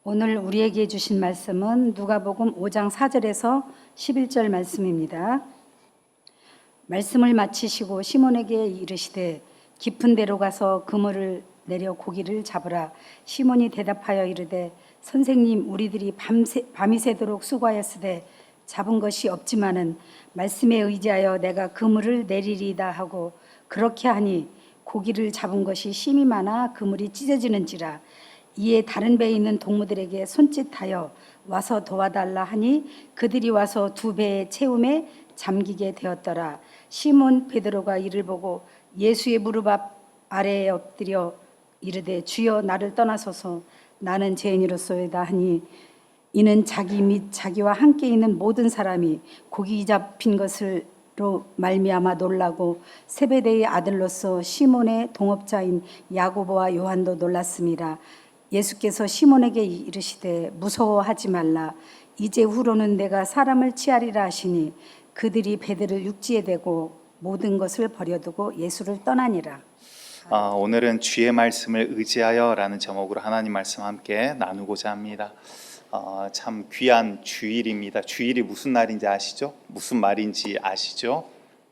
오늘 우리에게 주신 말씀은 누가복음 5장 4절에서 11절 말씀입니다. 말씀을 마치시고 시몬에게 이르시되 깊은 데로 가서 그물을 내려 고기를 잡으라. 시몬이 대답하여 이르되 선생님, 우리들이 밤이 새도록 수고하였으되 잡은 것이 없지만은 말씀에 의지하여 내가 그물을 내리리이다 하고, 그렇게 하니 고기를 잡은 것이 심이 많아 그물이 찢어지는지라. 이에 다른 배에 있는 동무들에게 손짓하여 와서 도와달라 하니 그들이 와서 두 배의 채움에 잠기게 되었더라. 시몬 베드로가 이를 보고 예수의 무릎 아래에 엎드려 이르되 주여, 나를 떠나소서, 나는 죄인이로소이다 하니, 이는 자기 및 자기와 함께 있는 모든 사람이 고기 잡힌 것으로 말미암아 놀라고 세베대의 아들로서 시몬의 동업자인 야고보와 요한도 놀랐습니다. 예수께서 시몬에게 이르시되 무서워하지 말라. 이제후로는 내가 사람을 취하리라 하시니 그들이 배들을 육지에 대고 모든 것을 버려두고 예수를 떠나니라. 오늘은 주의 말씀을 의지하여라는 제목으로 하나님 말씀 함께 나누고자 합니다. 참 귀한 주일입니다. 주일이 무슨 날인지 아시죠? 무슨 말인지 아시죠?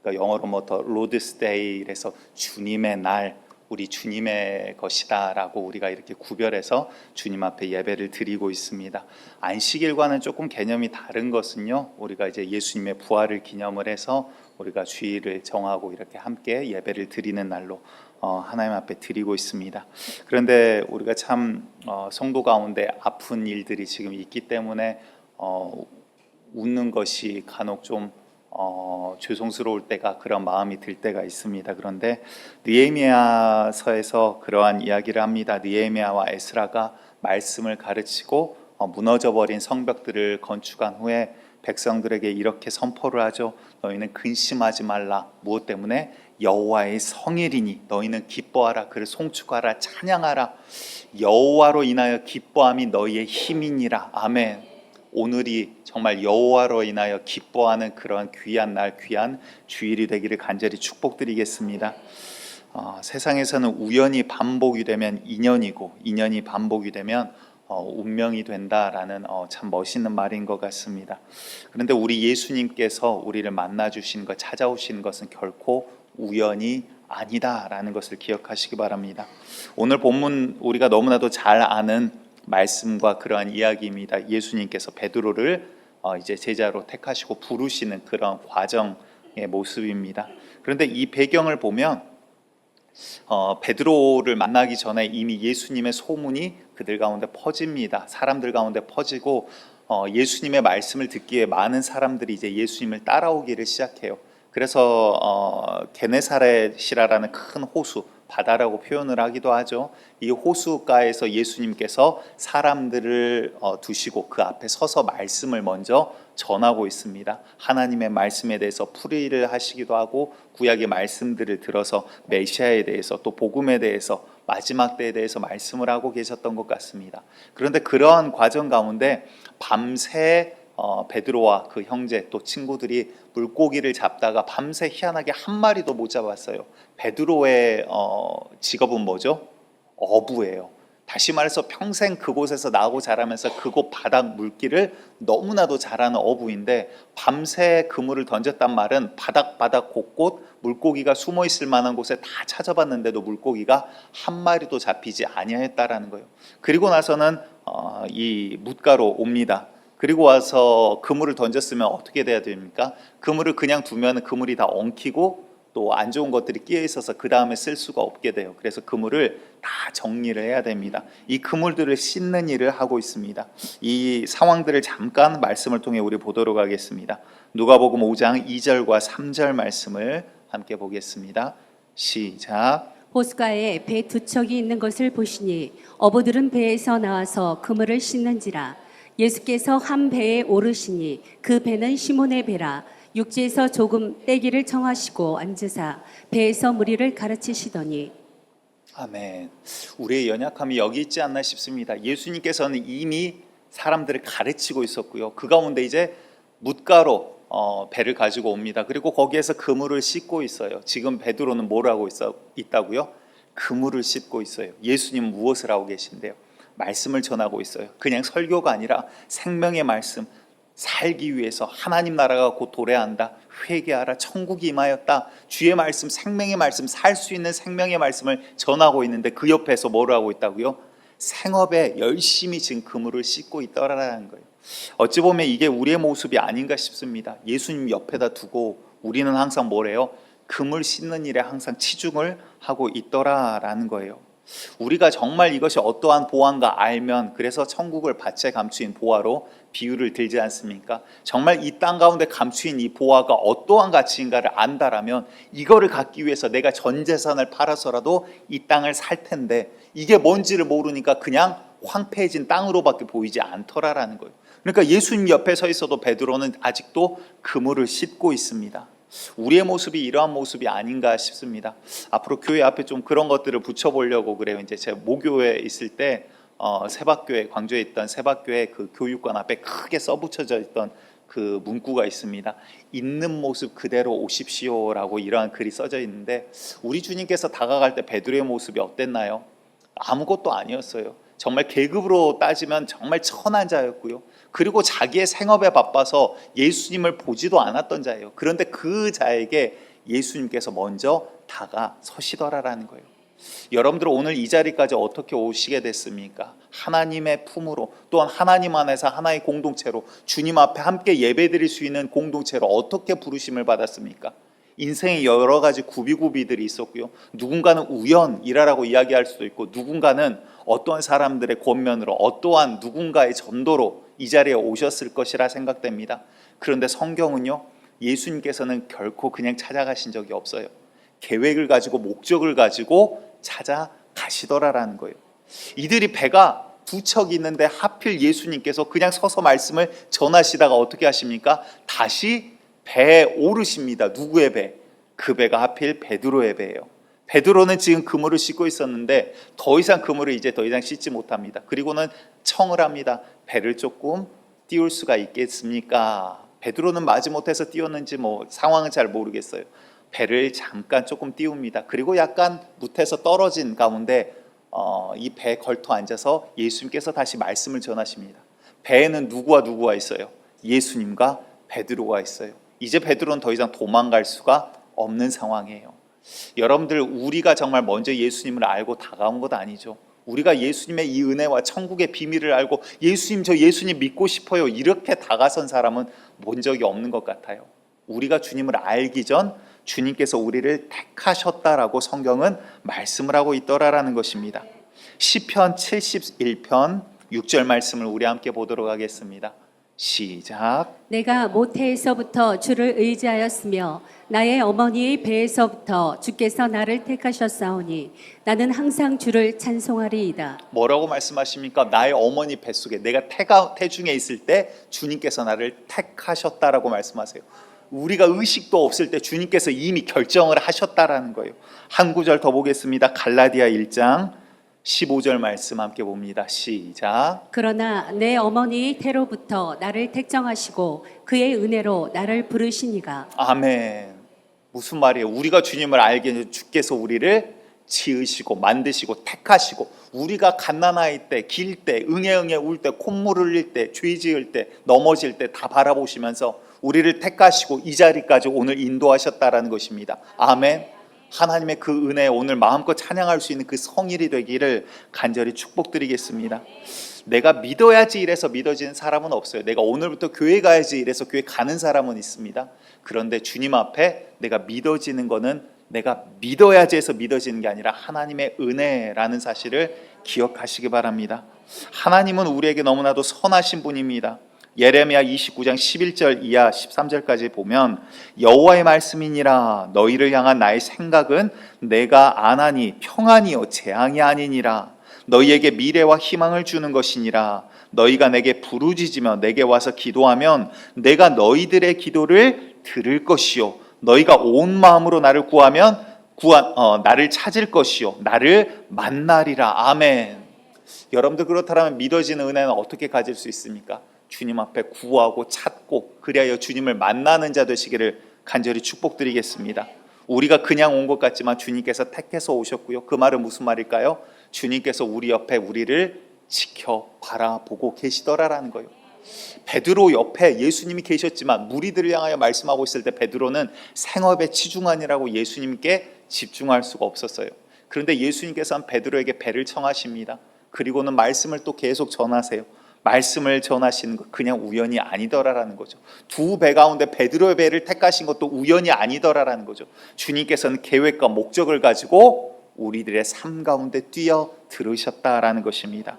그러니까 영어로 The Lord's Day에서 주님의 날, 우리 주님의 것이다라고 우리가 이렇게 구별해서 주님 앞에 예배를 드리고 있습니다. 안식일과는 조금 개념이 다른 것은요, 우리가 이제 예수님의 부활을 기념을 해서 우리가 주일을 정하고 이렇게 함께 예배를 드리는 날로 하나님 앞에 드리고 있습니다. 그런데 우리가 참 성도 가운데 아픈 일들이 지금 있기 때문에 웃는 것이 간혹 좀 죄송스러울 때가, 그런 마음이 들 때가 있습니다. 그런데 느헤미야서에서 그러한 이야기를 합니다. 느헤미야와 에스라가 말씀을 가르치고 무너져버린 성벽들을 건축한 후에 백성들에게 이렇게 선포를 하죠. 너희는 근심하지 말라. 무엇 때문에? 여호와의 성일이니 너희는 기뻐하라. 그를 송축하라. 찬양하라. 여호와로 인하여 기뻐함이 너희의 힘이니라. 아멘. 오늘이 정말 여호와로 인하여 기뻐하는 그러한 귀한 날, 귀한 주일이 되기를 간절히 축복드리겠습니다. 세상에서는 우연이 반복이 되면 인연이고, 인연이 반복이 되면 운명이 된다라는 참 멋있는 말인 것 같습니다. 그런데 우리 예수님께서 우리를 만나주신 것, 찾아오신 것은 결코 우연이 아니다라는 것을 기억하시기 바랍니다. 오늘 본문 우리가 너무나도 잘 아는 말씀과 그러한 이야기입니다. 예수님께서 베드로를 이제 제자로 택하시고 부르시는 그런 과정의 모습입니다. 그런데 이 배경을 보면 베드로를 만나기 전에 이미 예수님의 소문이 그들 가운데 퍼집니다. 사람들 가운데 퍼지고 예수님의 말씀을 듣기에 많은 사람들이 이제 예수님을 따라오기를 시작해요. 그래서 게네사렛이라는 큰 호수, 바다라고 표현을 하기도 하죠. 이 호수가에서 예수님께서 사람들을 두시고 그 앞에 서서 말씀을 먼저 전하고 있습니다. 하나님의 말씀에 대해서 풀이를 하시기도 하고, 구약의 말씀들을 들어서 메시아에 대해서, 또 복음에 대해서, 마지막 때에 대해서 말씀을 하고 계셨던 것 같습니다. 그런데 그러한 과정 가운데 밤새 베드로와 그 형제 또 친구들이 물고기를 잡다가 밤새 희한하게 한 마리도 못 잡았어요. 베드로의 직업은 뭐죠? 어부예요. 다시 말해서 평생 그곳에서 나고 자라면서 그곳 바닥 물길을 너무나도 잘하는 어부인데, 밤새 그물을 던졌단 말은 바닥 곳곳 물고기가 숨어 있을 만한 곳에 다 찾아봤는데도 물고기가 한 마리도 잡히지 아니하였다라는 거예요. 그리고 나서는 이 뭇가로 옵니다. 그리고 와서 그물을 던졌으면 어떻게 돼야 됩니까? 그물을 그냥 두면 그물이 다 엉키고 또 안 좋은 것들이 끼어 있어서 그 다음에 쓸 수가 없게 돼요. 그래서 그물을 다 정리를 해야 됩니다. 이 그물들을 씻는 일을 하고 있습니다. 이 상황들을 잠깐 말씀을 통해 우리 보도록 하겠습니다. 누가복음 5장 2절과 3절 말씀을 함께 보겠습니다. 시작. 호숫가에 배 두 척이 있는 것을 보시니 어부들은 배에서 나와서 그물을 씻는지라. 예수께서 한 배에 오르시니 그 배는 시몬의 배라. 육지에서 조금 떼기를 청하시고 앉으사 배에서 무리를 가르치시더니. 아멘. 우리의 연약함이 여기 있지 않나 싶습니다. 예수님께서는 이미 사람들을 가르치고 있었고요. 그 가운데 이제 뭇가로 배를 가지고 옵니다. 그리고 거기에서 그물을 씻고 있어요. 지금 베드로는 뭘 하고 있다고요? 그물을 씻고 있어요. 예수님 무엇을 하고 계신데요? 말씀을 전하고 있어요. 그냥 설교가 아니라 생명의 말씀, 살기 위해서 하나님 나라가 곧 도래한다, 회개하라, 천국이 임하였다, 주의 말씀, 생명의 말씀, 살 수 있는 생명의 말씀을 전하고 있는데 그 옆에서 뭐를 하고 있다고요? 생업에 열심히 지금 그물을 씻고 있더라라는 거예요. 어찌 보면 이게 우리의 모습이 아닌가 싶습니다. 예수님 옆에다 두고 우리는 항상 뭐래요? 그물 씻는 일에 항상 치중을 하고 있더라라는 거예요. 우리가 정말 이것이 어떠한 보화인가 알면, 그래서 천국을 밭에 감추인 보화로 비유를 들지 않습니까? 정말 이 땅 가운데 감추인 이 보화가 어떠한 가치인가를 안다라면 이거를 갖기 위해서 내가 전 재산을 팔아서라도 이 땅을 살 텐데, 이게 뭔지를 모르니까 그냥 황폐해진 땅으로밖에 보이지 않더라라는 거예요. 그러니까 예수님 옆에 서 있어도 베드로는 아직도 그물을 씻고 있습니다. 우리의 모습이 이러한 모습이 아닌가 싶습니다. 앞으로 교회 앞에 좀 그런 것들을 붙여보려고 그래요. 이제 제가 모교에 있을 때 세박교회, 광주에 있던 세박교회 그 교육관 앞에 크게 써붙여져 있던 그 문구가 있습니다. 있는 모습 그대로 오십시오라고 이러한 글이 써져 있는데, 우리 주님께서 다가갈 때 베드로의 모습이 어땠나요? 아무것도 아니었어요. 정말 계급으로 따지면 정말 천한 자였고요. 그리고 자기의 생업에 바빠서 예수님을 보지도 않았던 자예요. 그런데 그 자에게 예수님께서 먼저 다가서시더라라는 거예요. 여러분들 오늘 이 자리까지 어떻게 오시게 됐습니까? 하나님의 품으로, 또한 하나님 안에서 하나의 공동체로, 주님 앞에 함께 예배드릴 수 있는 공동체로 어떻게 부르심을 받았습니까? 인생에 여러 가지 구비구비들이 있었고요. 누군가는 우연이라고 이야기할 수도 있고, 누군가는 어떠한 사람들의 권면으로, 어떠한 누군가의 전도로 이 자리에 오셨을 것이라 생각됩니다. 그런데 성경은요, 예수님께서는 결코 그냥 찾아가신 적이 없어요. 계획을 가지고, 목적을 가지고 찾아가시더라라는 거예요. 이들이 배가 두 척이 있는데 하필 예수님께서 그냥 서서 말씀을 전하시다가 어떻게 하십니까? 다시 배에 오르십니다. 누구의 배? 그 배가 하필 베드로의 배예요. 베드로는 지금 그물을 씻고 있었는데 더 이상 그물을 이제 더 이상 씻지 못합니다. 그리고는 청을 합니다. 배를 조금 띄울 수가 있겠습니까? 베드로는 마지못해서 띄웠는지 상황은 잘 모르겠어요. 배를 잠깐 조금 띄웁니다. 그리고 약간 무태서 떨어진 가운데 이 배에 걸터 앉아서 예수님께서 다시 말씀을 전하십니다. 배에는 누구와 있어요? 예수님과 베드로가 있어요. 이제 베드로는 더 이상 도망갈 수가 없는 상황이에요. 여러분들, 우리가 정말 먼저 예수님을 알고 다가온 것 아니죠. 우리가 예수님의 이 은혜와 천국의 비밀을 알고 예수님, 저 예수님 믿고 싶어요, 이렇게 다가선 사람은 본 적이 없는 것 같아요. 우리가 주님을 알기 전 주님께서 우리를 택하셨다라고 성경은 말씀을 하고 있더라라는 것입니다. 시편 71편 6절 말씀을 우리 함께 보도록 하겠습니다. 시작. 내가 모태에서부터 주를 의지하였으며 나의 어머니의 배에서부터 주께서 나를 택하셨사오니 나는 항상 주를 찬송하리이다. 뭐라고 말씀하십니까? 나의 어머니 뱃속에 내가 태중에 있을 때 주님께서 나를 택하셨다라고 말씀하세요. 우리가 의식도 없을 때 주님께서 이미 결정을 하셨다라는 거예요. 한 구절 더 보겠습니다. 갈라디아 1장 15절 말씀 함께 봅니다. 시작. 그러나 내 어머니 태로부터 나를 택정하시고 그의 은혜로 나를 부르시니가. 아멘. 무슨 말이에요? 우리가 주님을 알게 되면 주께서 우리를 지으시고 만드시고 택하시고, 우리가 갓난아이 때, 길 때, 응애응애 울 때, 콧물 흘릴 때, 죄 지을 때, 넘어질 때 다 바라보시면서 우리를 택하시고 이 자리까지 오늘 인도하셨다라는 것입니다. 아멘. 하나님의 그 은혜 오늘 마음껏 찬양할 수 있는 그 성일이 되기를 간절히 축복드리겠습니다. 내가 믿어야지 이래서 믿어지는 사람은 없어요. 내가 오늘부터 교회 가야지 이래서 교회 가는 사람은 있습니다. 그런데 주님 앞에 내가 믿어지는 거는 내가 믿어야지 해서 믿어지는 게 아니라 하나님의 은혜라는 사실을 기억하시기 바랍니다. 하나님은 우리에게 너무나도 선하신 분입니다. 예레미야 29장 11절 이하 13절까지 보면 여호와의 말씀이니라 너희를 향한 나의 생각은 내가 안하니 평안이요 재앙이 아니니라 너희에게 미래와 희망을 주는 것이니라 너희가 내게 부르짖으며 내게 와서 기도하면 내가 너희들의 기도를 들을 것이요 너희가 온 마음으로 나를 구하면 나를 찾을 것이요 나를 만나리라. 아멘. 여러분들, 그렇다면 믿어지는 은혜는 어떻게 가질 수 있습니까? 주님 앞에 구하고 찾고 그리하여 주님을 만나는 자 되시기를 간절히 축복드리겠습니다. 우리가 그냥 온 것 같지만 주님께서 택해서 오셨고요. 그 말은 무슨 말일까요? 주님께서 우리 옆에 우리를 지켜 바라보고 계시더라라는 거예요. 베드로 옆에 예수님이 계셨지만 무리들을 향하여 말씀하고 있을 때 베드로는 생업에 치중하니라고 예수님께 집중할 수가 없었어요. 그런데 예수님께서는 베드로에게 배를 청하십니다. 그리고는 말씀을 또 계속 전하세요. 말씀을 전하시는 것 그냥 우연이 아니더라라는 거죠. 두 배 가운데 베드로의 배를 택하신 것도 우연이 아니더라라는 거죠. 주님께서는 계획과 목적을 가지고 우리들의 삶 가운데 뛰어 들으셨다라는 것입니다.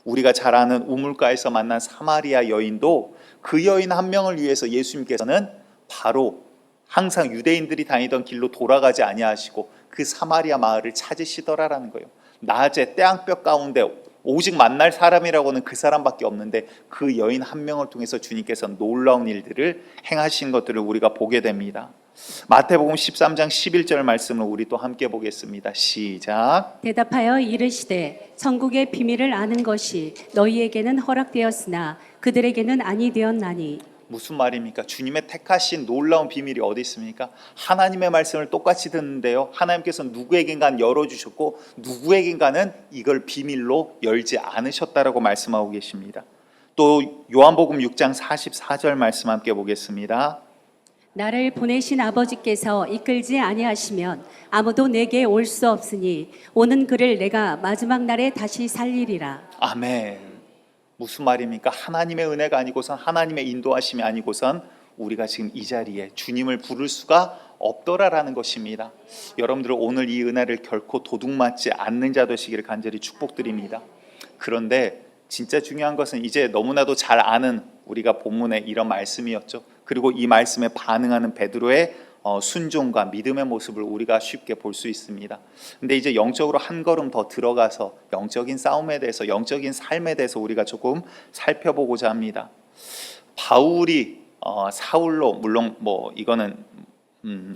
우리가 잘 아는 우물가에서 만난 사마리아 여인도 그 여인 한 명을 위해서 예수님께서는 바로 항상 유대인들이 다니던 길로 돌아가지 아니하시고 그 사마리아 마을을 찾으시더라라는 거예요. 낮에 태양볕 가운데 오직 만날 사람이라고는 그 사람밖에 없는데 그 여인 한 명을 통해서 주님께서 놀라운 일들을 행하신 것들을 우리가 보게 됩니다. 마태복음 13장 11절 말씀을 우리 또 함께 보겠습니다. 시작. 대답하여 이르시되 천국의 비밀을 아는 것이 너희에게는 허락되었으나 그들에게는 아니 되었나니. 무슨 말입니까? 주님의 택하신 놀라운 비밀이 어디 있습니까? 하나님의 말씀을 똑같이 듣는데요, 하나님께서 누구에겐가는 열어주셨고 누구에겐가는 이걸 비밀로 열지 않으셨다라고 말씀하고 계십니다. 또 요한복음 6장 44절 말씀 함께 보겠습니다. 나를 보내신 아버지께서 이끌지 아니하시면 아무도 내게 올 수 없으니 오는 그를 내가 마지막 날에 다시 살리리라. 아멘. 무슨 말입니까? 하나님의 은혜가 아니고선, 하나님의 인도하심이 아니고선 우리가 지금 이 자리에 주님을 부를 수가 없더라라는 것입니다. 여러분들 오늘 이 은혜를 결코 도둑맞지 않는 자 되시기를 간절히 축복드립니다. 그런데 진짜 중요한 것은 이제 너무나도 잘 아는 우리가 본문의 이런 말씀이었죠. 그리고 이 말씀에 반응하는 베드로의 순종과 믿음의 모습을 우리가 쉽게 볼 수 있습니다. 근데 이제 영적으로 한 걸음 더 들어가서 영적인 싸움에 대해서, 영적인 삶에 대해서 우리가 조금 살펴보고자 합니다. 바울이 사울로, 물론 뭐 이거는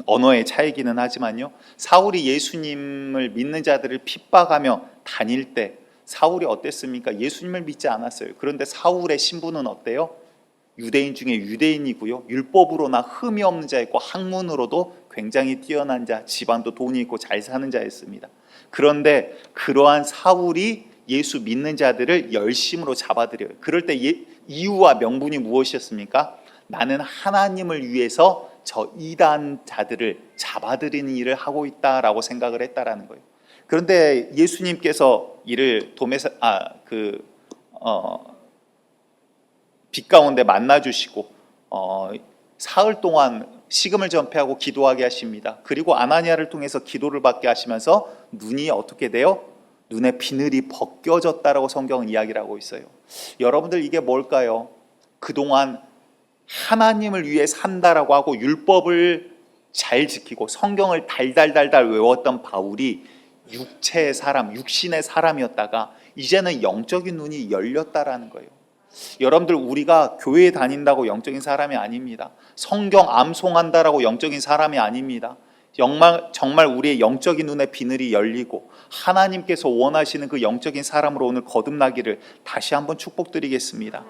언어의 차이기는 하지만요, 사울이 예수님을 믿는 자들을 핍박하며 다닐 때 사울이 어땠습니까? 예수님을 믿지 않았어요. 그런데 사울의 신분은 어때요? 유대인 중에 유대인이고요, 율법으로나 흠이 없는 자였고 학문으로도 굉장히 뛰어난 자, 집안도 돈이 있고 잘 사는 자였습니다. 그런데 그러한 사울이 예수 믿는 자들을 열심으로 잡아들여요. 그럴 때 이유와 명분이 무엇이었습니까? 나는 하나님을 위해서 저 이단 자들을 잡아들이는 일을 하고 있다라고 생각을 했다라는 거예요. 그런데 예수님께서 이를 빛 가운데 만나주시고 사흘 동안 식음을 전폐하고 기도하게 하십니다. 그리고 아나니아를 통해서 기도를 받게 하시면서 눈이 어떻게 돼요? 눈의 비늘이 벗겨졌다라고 성경은 이야기를 하고 있어요. 여러분들 이게 뭘까요? 그동안 하나님을 위해 산다라고 하고 율법을 잘 지키고 성경을 달달달달 외웠던 바울이 육체의 사람, 육신의 사람이었다가 이제는 영적인 눈이 열렸다라는 거예요. 여러분들 우리가 교회에 다닌다고 영적인 사람이 아닙니다. 성경 암송한다라고 영적인 사람이 아닙니다. 정말 우리의 영적인 눈의 비늘이 열리고 하나님께서 원하시는 그 영적인 사람으로 오늘 거듭나기를 다시 한번 축복드리겠습니다.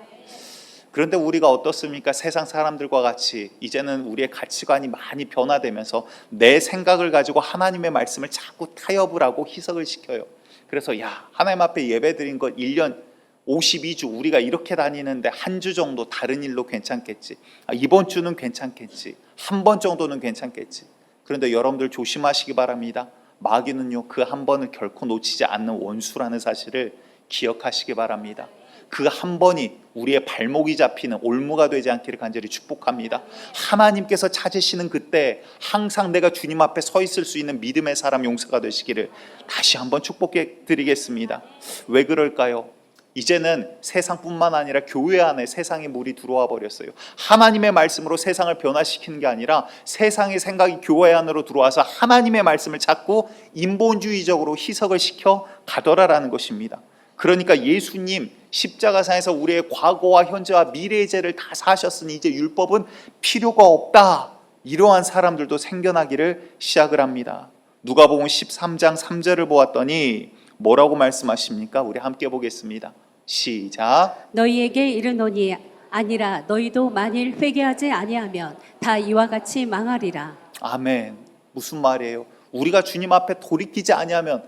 그런데 우리가 어떻습니까? 세상 사람들과 같이 이제는 우리의 가치관이 많이 변화되면서 내 생각을 가지고 하나님의 말씀을 자꾸 타협을 하고 희석을 시켜요. 그래서 하나님 앞에 예배 드린 것 1년 52주 우리가 이렇게 다니는데 한 주 정도 다른 일로 괜찮겠지, 이번 주는 괜찮겠지, 한 번 정도는 괜찮겠지. 그런데 여러분들 조심하시기 바랍니다. 마귀는요, 그 한 번을 결코 놓치지 않는 원수라는 사실을 기억하시기 바랍니다. 그 한 번이 우리의 발목이 잡히는 올무가 되지 않기를 간절히 축복합니다. 하나님께서 찾으시는 그때 항상 내가 주님 앞에 서 있을 수 있는 믿음의 사람, 용사가 되시기를 다시 한번 축복해 드리겠습니다. 왜 그럴까요? 이제는 세상뿐만 아니라 교회 안에 세상의 물이 들어와 버렸어요. 하나님의 말씀으로 세상을 변화시키는 게 아니라 세상의 생각이 교회 안으로 들어와서 하나님의 말씀을 자꾸 인본주의적으로 희석을 시켜 가더라라는 것입니다. 그러니까 예수님 십자가상에서 우리의 과거와 현재와 미래의 죄를 다 사하셨으니 이제 율법은 필요가 없다, 이러한 사람들도 생겨나기를 시작을 합니다. 누가복음 13장 3절을 보았더니 뭐라고 말씀하십니까? 우리 함께 보겠습니다. 시작. 너희에게 이르노니 아니라 너희도 만일 회개하지 아니하면 다 이와 같이 망하리라. 아멘. 무슨 말이에요? 우리가 주님 앞에 돌이키지 아니하면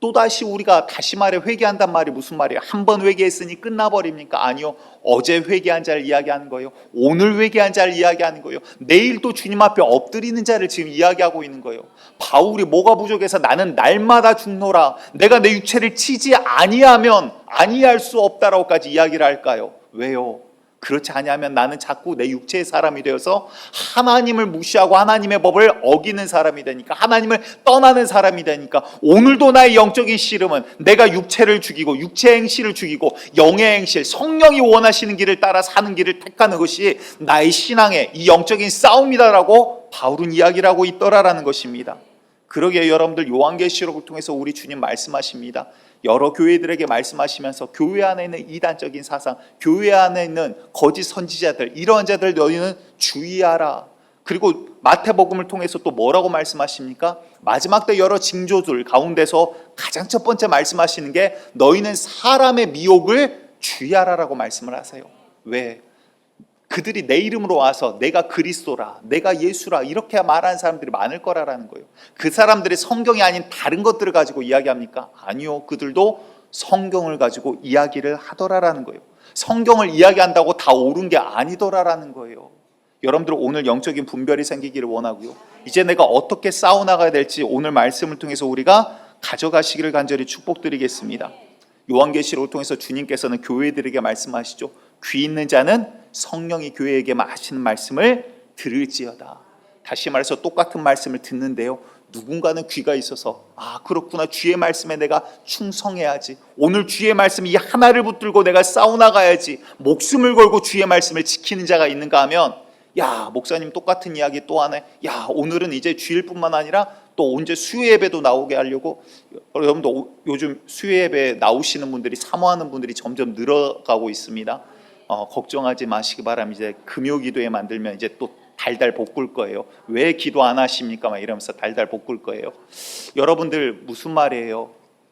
또다시 우리가 다시 말해 회개한단 말이 무슨 말이에요? 한 번 회개했으니 끝나버립니까? 아니요. 어제 회개한 자를 이야기하는 거예요. 오늘 회개한 자를 이야기하는 거예요. 내일 또 주님 앞에 엎드리는 자를 지금 이야기하고 있는 거예요. 바울이 뭐가 부족해서 나는 날마다 죽노라, 내가 내 육체를 치지 아니하면 아니할 수 없다라고까지 이야기를 할까요? 왜요? 그렇지 아니하면 나는 자꾸 내 육체의 사람이 되어서 하나님을 무시하고 하나님의 법을 어기는 사람이 되니까, 하나님을 떠나는 사람이 되니까, 오늘도 나의 영적인 씨름은 내가 육체를 죽이고 육체의 행실을 죽이고 영의 행실, 성령이 원하시는 길을 따라 사는 길을 택하는 것이 나의 신앙의 이 영적인 싸움이다라고 바울은 이야기를 하고 있더라라는 것입니다. 그러기에 여러분들 요한계시록을 통해서 우리 주님 말씀하십니다. 여러 교회들에게 말씀하시면서 교회 안에 있는 이단적인 사상, 교회 안에 있는 거짓 선지자들, 이러한 자들 너희는 주의하라. 그리고 마태복음을 통해서 또 뭐라고 말씀하십니까? 마지막 때 여러 징조들 가운데서 가장 첫 번째 말씀하시는 게 너희는 사람의 미혹을 주의하라라고 말씀을 하세요. 왜? 그들이 내 이름으로 와서 내가 그리스도라, 내가 예수라 이렇게 말하는 사람들이 많을 거라는 거예요. 그 사람들이 성경이 아닌 다른 것들을 가지고 이야기합니까? 아니요. 그들도 성경을 가지고 이야기를 하더라라는 거예요. 성경을 이야기한다고 다 옳은 게 아니더라라는 거예요. 여러분들 오늘 영적인 분별이 생기기를 원하고요. 이제 내가 어떻게 싸워나가야 될지 오늘 말씀을 통해서 우리가 가져가시기를 간절히 축복드리겠습니다. 요한계시록을 통해서 주님께서는 교회들에게 말씀하시죠. 귀 있는 자는 성령이 교회에게 하시는 말씀을 들을지어다. 다시 말해서 똑같은 말씀을 듣는데요, 누군가는 귀가 있어서 그렇구나, 주의 말씀에 내가 충성해야지, 오늘 주의 말씀 이 하나를 붙들고 내가 싸워나가야지, 목숨을 걸고 주의 말씀을 지키는 자가 있는가 하면, 야 목사님 똑같은 이야기 또 하네, 야 오늘은 이제 주일뿐만 아니라 또 언제 수요예배도 나오게 하려고. 여러분도 요즘 수요예배 나오시는 분들이, 사모하는 분들이 점점 늘어가고 있습니다. 걱정하지 마시기 바랍니다. 이제 금요기도에 만들면 이제 또 달달 볶을 거예요. 왜 기도 안 하십니까? 막 이러면서 달달 볶을 거예요. 여러분들 무슨 말이에요?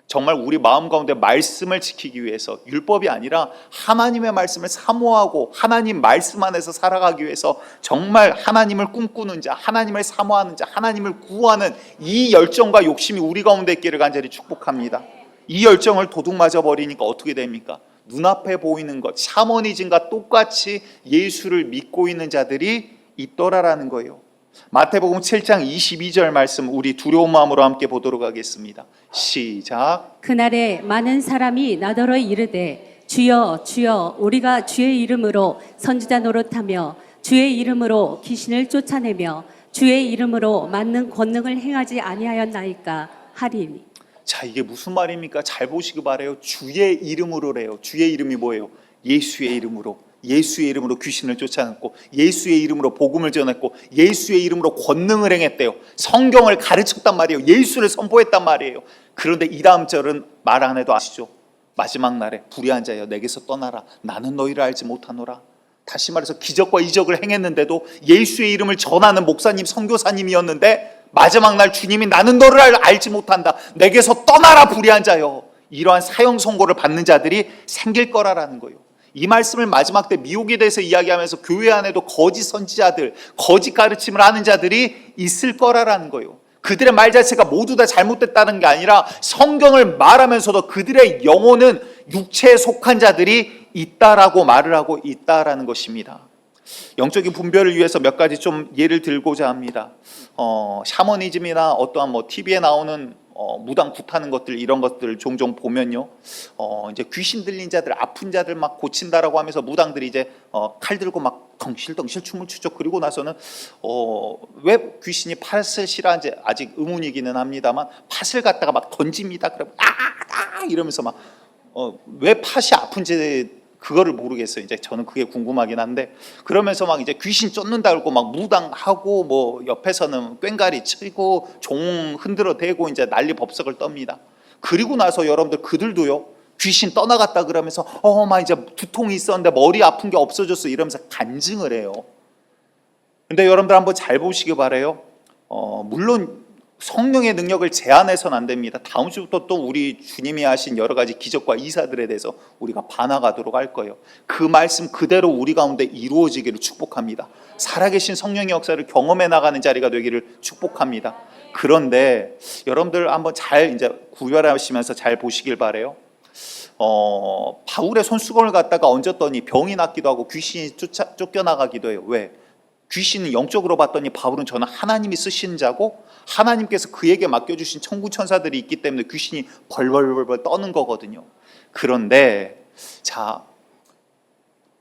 정말 우리 마음 가운데 말씀을 지키기 위해서, 율법이 아니라 하나님의 말씀을 사모하고 하나님 말씀 안에서 살아가기 위해서 정말 하나님을 꿈꾸는 자, 하나님을 사모하는 자, 하나님을 구하는 이 열정과 욕심이 우리 가운데 있기를 간절히 축복합니다. 이 열정을 도둑맞아 버리니까 어떻게 됩니까? 눈앞에 보이는 것, 샤머니즘과 똑같이 예수를 믿고 있는 자들이 있더라라는 거예요. 마태복음 7장 22절 말씀 우리 두려운 마음으로 함께 보도록 하겠습니다. 시작. 그날에 많은 사람이 나더러 이르되 주여 주여 우리가 주의 이름으로 선지자 노릇하며 주의 이름으로 귀신을 쫓아내며 주의 이름으로 많은 권능을 행하지 아니하였나이까 하리니. 자, 이게 무슨 말입니까? 잘 보시기 바라요. 주의 이름으로래요. 주의 이름이 뭐예요? 예수의 이름으로. 예수의 이름으로 귀신을 쫓아냈고, 예수의 이름으로 복음을 전했고, 예수의 이름으로 권능을 행했대요. 성경을 가르쳤단 말이에요. 예수를 선포했단 말이에요. 그런데 이 다음 절은 말 안 해도 아시죠? 마지막 날에 불의한 자여 내게서 떠나라, 나는 너희를 알지 못하노라. 다시 말해서 기적과 이적을 행했는데도 예수의 이름을 전하는 목사님, 선교사님이었는데 마지막 날 주님이 나는 너를 알지 못한다, 내게서 떠나라 불의한 자여, 이러한 사형 선고를 받는 자들이 생길 거라는 거예요. 이 말씀을 마지막 때 미혹에 대해서 이야기하면서 교회 안에도 거짓 선지자들, 거짓 가르침을 하는 자들이 있을 거라는 거예요. 그들의 말 자체가 모두 다 잘못됐다는 게 아니라 성경을 말하면서도 그들의 영혼은 육체에 속한 자들이 있다라고 말을 하고 있다라는 것입니다. 영적인 분별을 위해서 몇 가지 좀 예를 들고자 합니다. 샤머니즘이나 어떠한 TV에 나오는 무당 굿하는 것들, 이런 것들 종종 보면요, 이제 귀신 들린 자들, 아픈 자들 막 고친다라고 하면서 무당들이 이제 칼 들고 막 덩실덩실 춤을 추죠. 그리고 나서는 왜 귀신이 팥을 싫어하는지 아직 의문이기는 합니다만 팥을 갖다가 막 던집니다. 그러면 이러면서 막 왜 팥이 아픈지 그거를 모르겠어요. 이제 저는 그게 궁금하긴 한데, 그러면서 막 이제 귀신 쫓는다 그러고 막 무당하고 뭐 옆에서는 꽹가리 치고 종 흔들어 대고 이제 난리 법석을 떱니다. 그리고 나서 여러분들 그들도요, 귀신 떠나갔다 그러면서 막 이제 두통이 있었는데 머리 아픈 게 없어졌어 이러면서 간증을 해요. 근데 여러분들 한번 잘 보시기 바라요. 물론 성령의 능력을 제한해서는 안 됩니다. 다음 주부터 또 우리 주님이 하신 여러 가지 기적과 이사들에 대해서 우리가 반항하도록 할 거예요. 그 말씀 그대로 우리 가운데 이루어지기를 축복합니다. 살아계신 성령의 역사를 경험해 나가는 자리가 되기를 축복합니다. 그런데 여러분들 한번 잘 이제 구별하시면서 잘 보시길 바래요. 바울의 손수건을 갖다가 얹었더니 병이 낫기도 하고 귀신이 쫓겨나가기도 해요. 왜? 귀신은 영적으로 봤더니 바울은 저는 하나님이 쓰신 자고 하나님께서 그에게 맡겨주신 천군 천사들이 있기 때문에 귀신이 벌벌벌 떠는 거거든요. 그런데 자,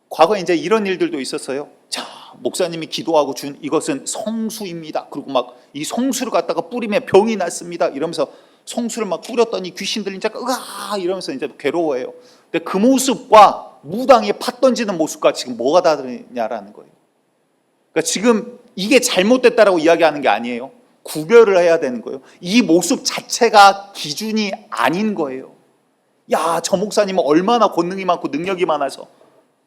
과거에 이제 이런 일들도 있었어요. 자, 목사님이 기도하고 준 이것은 성수입니다. 그리고 막 이 성수를 갖다가 뿌리면 병이 낫습니다. 이러면서 성수를 막 뿌렸더니 귀신들이 이제 으아 이러면서 이제 괴로워해요. 근데 그 모습과 무당이 팥 던지는 모습과 지금 뭐가 다르냐라는 거예요. 그러니까 지금 이게 잘못됐다라고 이야기하는 게 아니에요. 구별을 해야 되는 거예요. 이 모습 자체가 기준이 아닌 거예요. 야, 저 목사님은 얼마나 권능이 많고 능력이 많아서.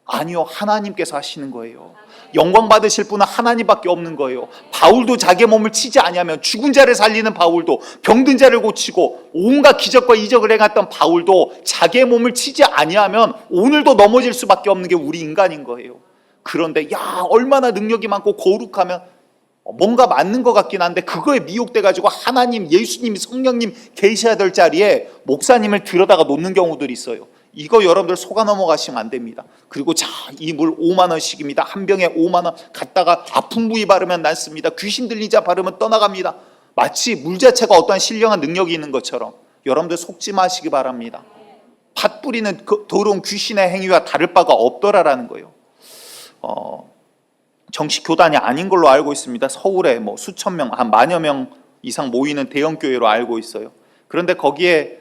아니요, 하나님께서 하시는 거예요. 영광 받으실 분은 하나님밖에 없는 거예요. 바울도 자기 몸을 치지 아니하면 죽은 자를 살리는 바울도, 병든 자를 고치고 온갖 기적과 이적을 행했던 바울도 자기의 몸을 치지 아니하면 오늘도 넘어질 수밖에 없는 게 우리 인간인 거예요. 그런데 야, 얼마나 능력이 많고 거룩하면 뭔가 맞는 것 같긴 한데 그거에 미혹돼 가지고 하나님, 예수님, 성령님 계셔야 될 자리에 목사님을 들여다가 놓는 경우들이 있어요. 이거 여러분들 속아 넘어가시면 안 됩니다. 그리고 자, 이 물 5만 원씩입니다. 한 병에 5만 원 갖다가 아픈 부위 바르면 낫습니다. 귀신 들린 자 바르면 떠나갑니다. 마치 물 자체가 어떠한 신령한 능력이 있는 것처럼 여러분들 속지 마시기 바랍니다. 팥 뿌리는 그 더러운 귀신의 행위와 다를 바가 없더라라는 거예요. 정식 교단이 아닌 걸로 알고 있습니다. 서울에 뭐 수천 명, 한 만여 명 이상 모이는 대형 교회로 알고 있어요. 그런데 거기에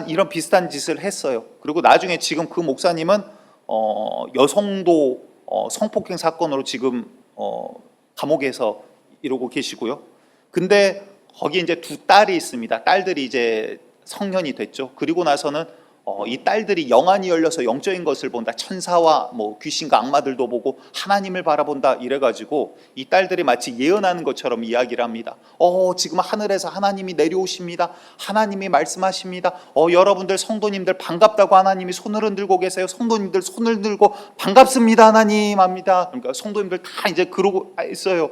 이런 비슷한 짓을 했어요. 그리고 나중에 지금 그 목사님은 여성도 성폭행 사건으로 지금 감옥에서 이러고 계시고요. 근데 거기 이제 두 딸이 있습니다. 딸들이 이제 성년이 됐죠. 그리고 나서는 이 딸들이 영안이 열려서 영적인 것을 본다. 천사와 뭐 귀신과 악마들도 보고 하나님을 바라본다. 이래가지고 이 딸들이 마치 예언하는 것처럼 이야기를 합니다. 지금 하늘에서 하나님이 내려오십니다. 하나님이 말씀하십니다. 여러분들 성도님들 반갑다고 하나님이 손을 흔들고 계세요. 성도님들 손을 들고 반갑습니다 하나님 합니다. 그러니까 성도님들 다 이제 그러고 있어요.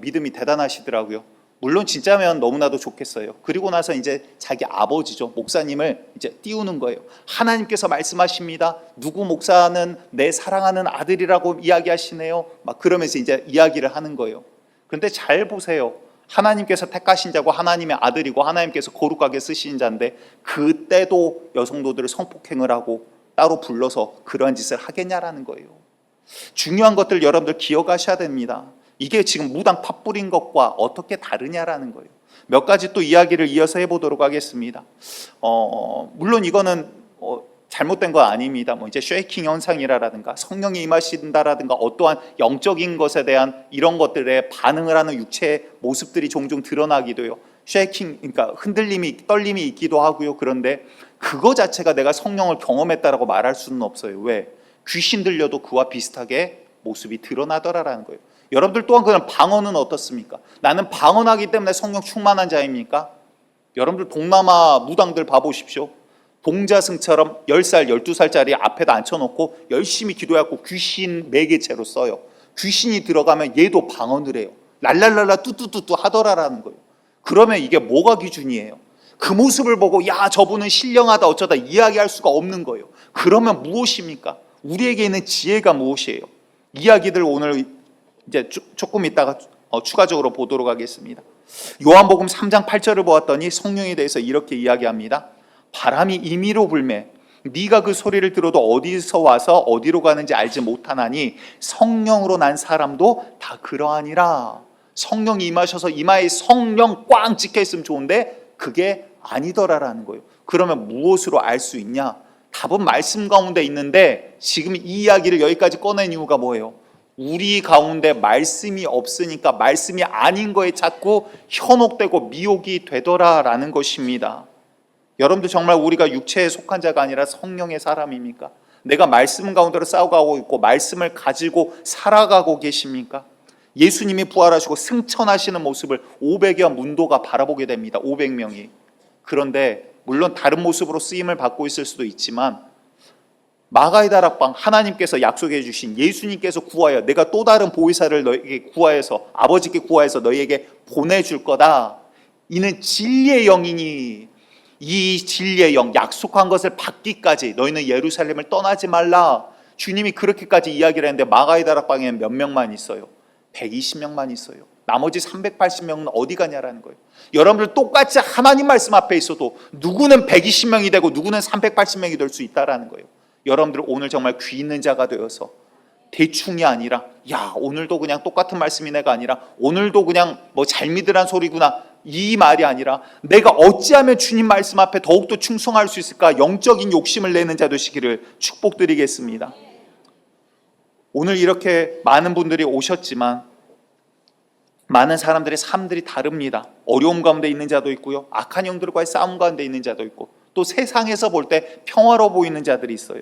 믿음이 대단하시더라고요. 물론 진짜면 너무나도 좋겠어요. 그리고 나서 이제 자기 아버지죠, 목사님을 이제 띄우는 거예요. 하나님께서 말씀하십니다. 누구 목사는 내 사랑하는 아들이라고 이야기하시네요. 막 그러면서 이제 이야기를 하는 거예요. 그런데 잘 보세요. 하나님께서 택하신 자고 하나님의 아들이고 하나님께서 거룩하게 쓰신 자인데 그때도 여성도들을 성폭행을 하고 따로 불러서 그러한 짓을 하겠냐라는 거예요. 중요한 것들 여러분들 기억하셔야 됩니다. 이게 지금 무당 팥 뿌린 것과 어떻게 다르냐라는 거예요. 몇 가지 또 이야기를 이어서 해보도록 하겠습니다. 물론 이거는 잘못된 거 아닙니다. 뭐 이제 쉐이킹 현상이라든가 성령이 임하신다라든가 어떠한 영적인 것에 대한 이런 것들에 반응을 하는 육체의 모습들이 종종 드러나기도 해요. 쉐이킹, 그러니까 흔들림이, 떨림이 있기도 하고요. 그런데 그거 자체가 내가 성령을 경험했다라고 말할 수는 없어요. 왜? 귀신 들려도 그와 비슷하게 모습이 드러나더라라는 거예요. 여러분들 또한 그냥 방언은 어떻습니까? 나는 방언하기 때문에 성령 충만한 자입니까? 여러분들 동남아 무당들 봐보십시오. 동자승처럼 10살, 12살짜리 앞에다 앉혀놓고 열심히 기도해갖고 귀신 매개체로 써요. 귀신이 들어가면 얘도 방언을 해요. 랄랄랄라 뚜뚜뚜뚜 하더라라는 거예요. 그러면 이게 뭐가 기준이에요? 그 모습을 보고 야, 저분은 신령하다 어쩌다 이야기할 수가 없는 거예요. 그러면 무엇입니까? 우리에게 있는 지혜가 무엇이에요? 이야기들 오늘 이제 조금 있다가 추가적으로 보도록 하겠습니다. 요한복음 3장 8절을 보았더니 성령에 대해서 이렇게 이야기합니다. 바람이 임의로 불매 네가 그 소리를 들어도 어디서 와서 어디로 가는지 알지 못하나니 성령으로 난 사람도 다 그러하니라. 성령이 임하셔서 이마에 성령 꽝 찍혀 있으면 좋은데 그게 아니더라라는 거예요. 그러면 무엇으로 알 수 있냐? 답은 말씀 가운데 있는데 지금 이 이야기를 여기까지 꺼낸 이유가 뭐예요? 우리 가운데 말씀이 없으니까 말씀이 아닌 거에 자꾸 현혹되고 미혹이 되더라라는 것입니다. 여러분들 정말 우리가 육체에 속한 자가 아니라 성령의 사람입니까? 내가 말씀 가운데로 싸워가고 있고 말씀을 가지고 살아가고 계십니까? 예수님이 부활하시고 승천하시는 모습을 500여 문도가 바라보게 됩니다. 500명이. 그런데 물론 다른 모습으로 쓰임을 받고 있을 수도 있지만 마가의 다락방, 하나님께서 약속해 주신 예수님께서 구하여 내가 또 다른 보혜사를 너에게 구하여서 아버지께 구하여서 너희에게 보내줄 거다. 이는 진리의 영이니 이 진리의 영, 약속한 것을 받기까지 너희는 예루살렘을 떠나지 말라. 주님이 그렇게까지 이야기를 했는데 마가의 다락방에 몇 명만 있어요? 120명만 있어요. 나머지 380명은 어디 가냐라는 거예요. 여러분들 똑같이 하나님 말씀 앞에 있어도 누구는 120명이 되고 누구는 380명이 될 수 있다라는 거예요. 여러분들 오늘 정말 귀 있는 자가 되어서 대충이 아니라 야 오늘도 그냥 똑같은 말씀이네가 아니라 오늘도 그냥 뭐 잘 믿으란 소리구나 이 말이 아니라 내가 어찌하면 주님 말씀 앞에 더욱더 충성할 수 있을까 영적인 욕심을 내는 자 되시기를 축복드리겠습니다. 오늘 이렇게 많은 분들이 오셨지만 많은 사람들의 삶들이 다릅니다. 어려움 가운데 있는 자도 있고요, 악한 영들과의 싸움 가운데 있는 자도 있고, 또 세상에서 볼 때 평화로워 보이는 자들이 있어요.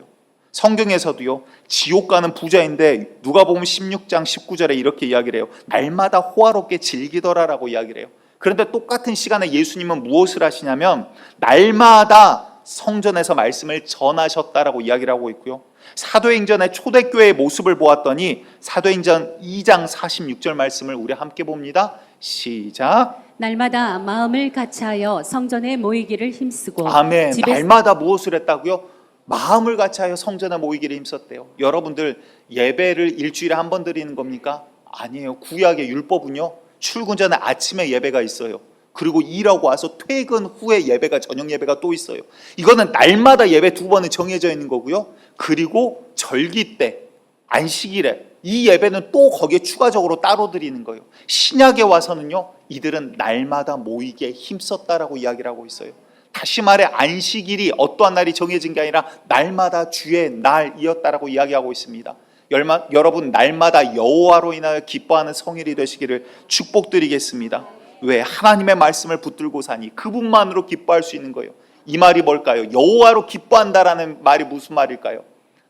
성경에서도요, 지옥 가는 부자인데 누가복음 16장 19절에 이렇게 이야기를 해요. 날마다 호화롭게 즐기더라라고 이야기를 해요. 그런데 똑같은 시간에 예수님은 무엇을 하시냐면 날마다 성전에서 말씀을 전하셨다라고 이야기를 하고 있고요, 사도행전의 초대교회의 모습을 보았더니 사도행전 2장 46절 말씀을 우리 함께 봅니다. 시작. 날마다 마음을 같이하여 성전에 모이기를 힘쓰고 아멘. 날마다 무엇을 했다고요? 마음을 같이하여 성전에 모이기를 힘썼대요. 여러분들 예배를 일주일에 한 번 드리는 겁니까? 아니에요. 구약의 율법은요, 출근 전에 아침에 예배가 있어요. 그리고 일하고 와서 퇴근 후에 예배가, 저녁 예배가 또 있어요. 이거는 날마다 예배 2번은 정해져 있는 거고요. 그리고 절기 때, 안식일에 이 예배는 또 거기에 추가적으로 따로 드리는 거예요. 신약에 와서는요, 이들은 날마다 모이기에 힘썼다라고 이야기를 하고 있어요. 다시 말해 안식일이 어떠한 날이 정해진 게 아니라 날마다 주의 날이었다라고 이야기하고 있습니다. 여러분 날마다 여호와로 인하여 기뻐하는 성일이 되시기를 축복드리겠습니다. 왜? 하나님의 말씀을 붙들고 사니 그분만으로 기뻐할 수 있는 거예요. 이 말이 뭘까요? 여호와로 기뻐한다라는 말이 무슨 말일까요?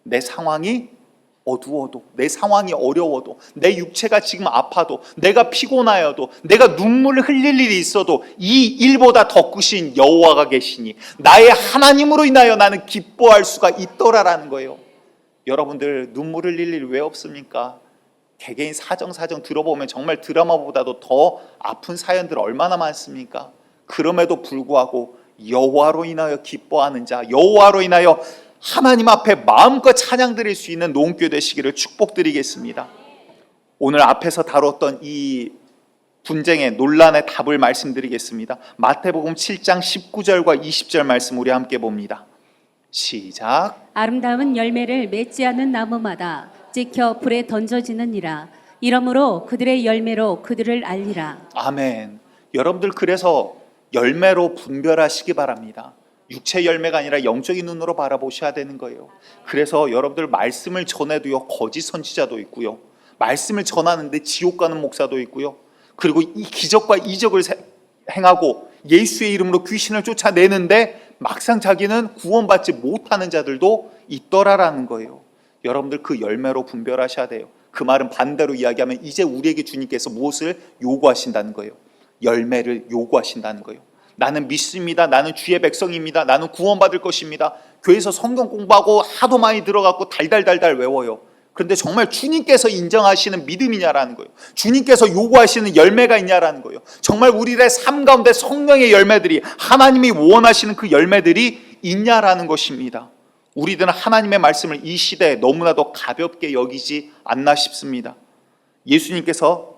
내 상황이 어두워도, 내 상황이 어려워도, 내 육체가 지금 아파도, 내가 피곤하여도, 내가 눈물을 흘릴 일이 있어도 이 일보다 더 크신 여호와가 계시니 나의 하나님으로 인하여 나는 기뻐할 수가 있더라라는 거예요. 여러분들 눈물 흘릴 일 왜 없습니까? 개개인 사정 들어보면 정말 드라마보다도 더 아픈 사연들 얼마나 많습니까? 그럼에도 불구하고 여호와로 인하여 기뻐하는 자, 여호와로 인하여 하나님 앞에 마음껏 찬양 드릴 수 있는 노은교회 되시기를 축복드리겠습니다. 오늘 앞에서 다뤘던 이 분쟁의 논란의 답을 말씀드리겠습니다. 마태복음 7장 19절과 20절 말씀 우리 함께 봅니다. 시작. 아름다운 열매를 맺지 않는 나무마다 찍혀 불에 던져지느니라. 이러므로 그들의 열매로 그들을 알리라. 아멘. 여러분들 그래서 열매로 분별하시기 바랍니다. 육체 열매가 아니라 영적인 눈으로 바라보셔야 되는 거예요. 그래서 여러분들 말씀을 전해도요, 거짓 선지자도 있고요, 말씀을 전하는데 지옥 가는 목사도 있고요, 그리고 이 기적과 이적을 행하고 예수의 이름으로 귀신을 쫓아내는데 막상 자기는 구원받지 못하는 자들도 있더라라는 거예요. 여러분들 그 열매로 분별하셔야 돼요. 그 말은 반대로 이야기하면 이제 우리에게 주님께서 무엇을 요구하신다는 거예요? 열매를 요구하신다는 거예요. 나는 믿습니다. 나는 주의 백성입니다. 나는 구원받을 것입니다. 교회에서 성경 공부하고 하도 많이 들어갖고 달달달달 외워요. 그런데 정말 주님께서 인정하시는 믿음이냐라는 거예요. 주님께서 요구하시는 열매가 있냐라는 거예요. 정말 우리의 삶 가운데 성령의 열매들이, 하나님이 원하시는 그 열매들이 있냐라는 것입니다. 우리들은 하나님의 말씀을 이 시대에 너무나도 가볍게 여기지 않나 싶습니다. 예수님께서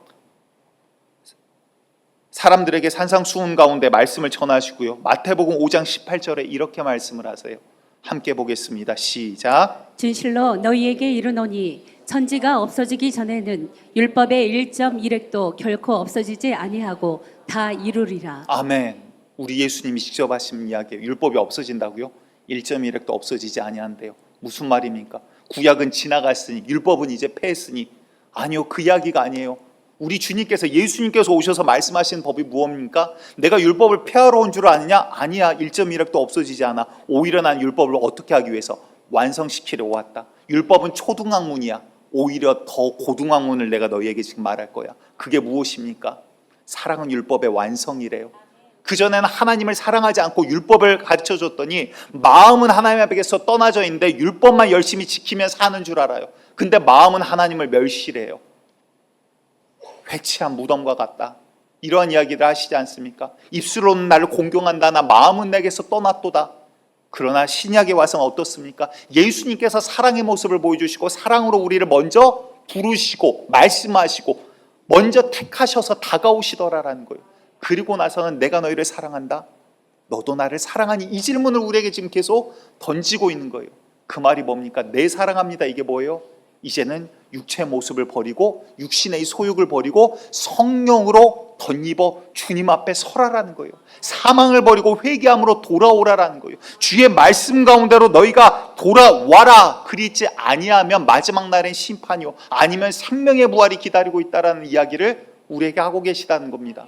사람들에게 산상수훈 가운데 말씀을 전하시고요, 마태복음 5장 18절에 이렇게 말씀을 하세요. 함께 보겠습니다. 시작. 진실로 너희에게 이르노니 천지가 없어지기 전에는 율법의 1.1획도 결코 없어지지 아니하고 다 이루리라. 아멘. 우리 예수님이 직접 하신 이야기예요. 율법이 없어진다고요? 1.1획도 없어지지 아니한대요. 무슨 말입니까? 구약은 지나갔으니, 율법은 이제 패했으니. 아니요, 그 이야기가 아니에요. 우리 주님께서, 예수님께서 오셔서 말씀하시는 법이 무엇입니까? 내가 율법을 폐하러 온 줄 아느냐? 아니야. 1.1획도 없어지지 않아. 오히려 난 율법을 어떻게 하기 위해서? 완성시키려고 왔다. 율법은 초등학문이야. 오히려 더 고등학문을 내가 너희에게 지금 말할 거야. 그게 무엇입니까? 사랑은 율법의 완성이래요. 그전에는 하나님을 사랑하지 않고 율법을 가르쳐줬더니 마음은 하나님 앞에서 떠나져 있는데 율법만 열심히 지키면 사는 줄 알아요. 근데 마음은 하나님을 멸시래요. 회치한 무덤과 같다. 이러한 이야기를 하시지 않습니까? 입술로는 나를 공경한다나 마음은 내게서 떠났도다. 그러나 신약에 와서는 어떻습니까? 예수님께서 사랑의 모습을 보여주시고 사랑으로 우리를 먼저 부르시고 말씀하시고 먼저 택하셔서 다가오시더라라는 거예요. 그리고 나서는 내가 너희를 사랑한다. 너도 나를 사랑하니? 이 질문을 우리에게 지금 계속 던지고 있는 거예요. 그 말이 뭡니까? 내 사랑합니다. 이게 뭐예요? 이제는 육체의 모습을 버리고 육신의 소욕을 버리고 성령으로 덧입어 주님 앞에 서라라는 거예요. 사망을 버리고 회개함으로 돌아오라라는 거예요. 주의 말씀 가운데로 너희가 돌아와라. 그리지 아니하면 마지막 날엔 심판이요 아니면 생명의 부활이 기다리고 있다라는 이야기를 우리에게 하고 계시다는 겁니다.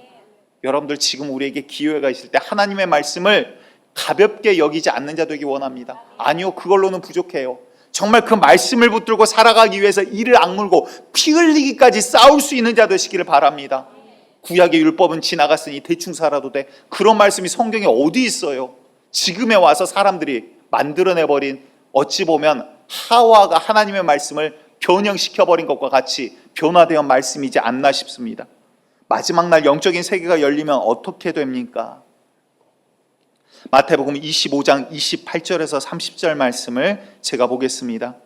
여러분들 지금 우리에게 기회가 있을 때 하나님의 말씀을 가볍게 여기지 않는 자 되기 원합니다. 아니요, 그걸로는 부족해요. 정말 그 말씀을 붙들고 살아가기 위해서 이를 악물고 피 흘리기까지 싸울 수 있는 자 되시기를 바랍니다. 구약의 율법은 지나갔으니 대충 살아도 돼. 그런 말씀이 성경에 어디 있어요? 지금에 와서 사람들이 만들어내버린, 어찌 보면 하와가 하나님의 말씀을 변형시켜버린 것과 같이 변화된 말씀이지 않나 싶습니다. 마지막 날 영적인 세계가 열리면 어떻게 됩니까? 마태복음 25장 28절에서 30절 말씀을 제가 보겠습니다.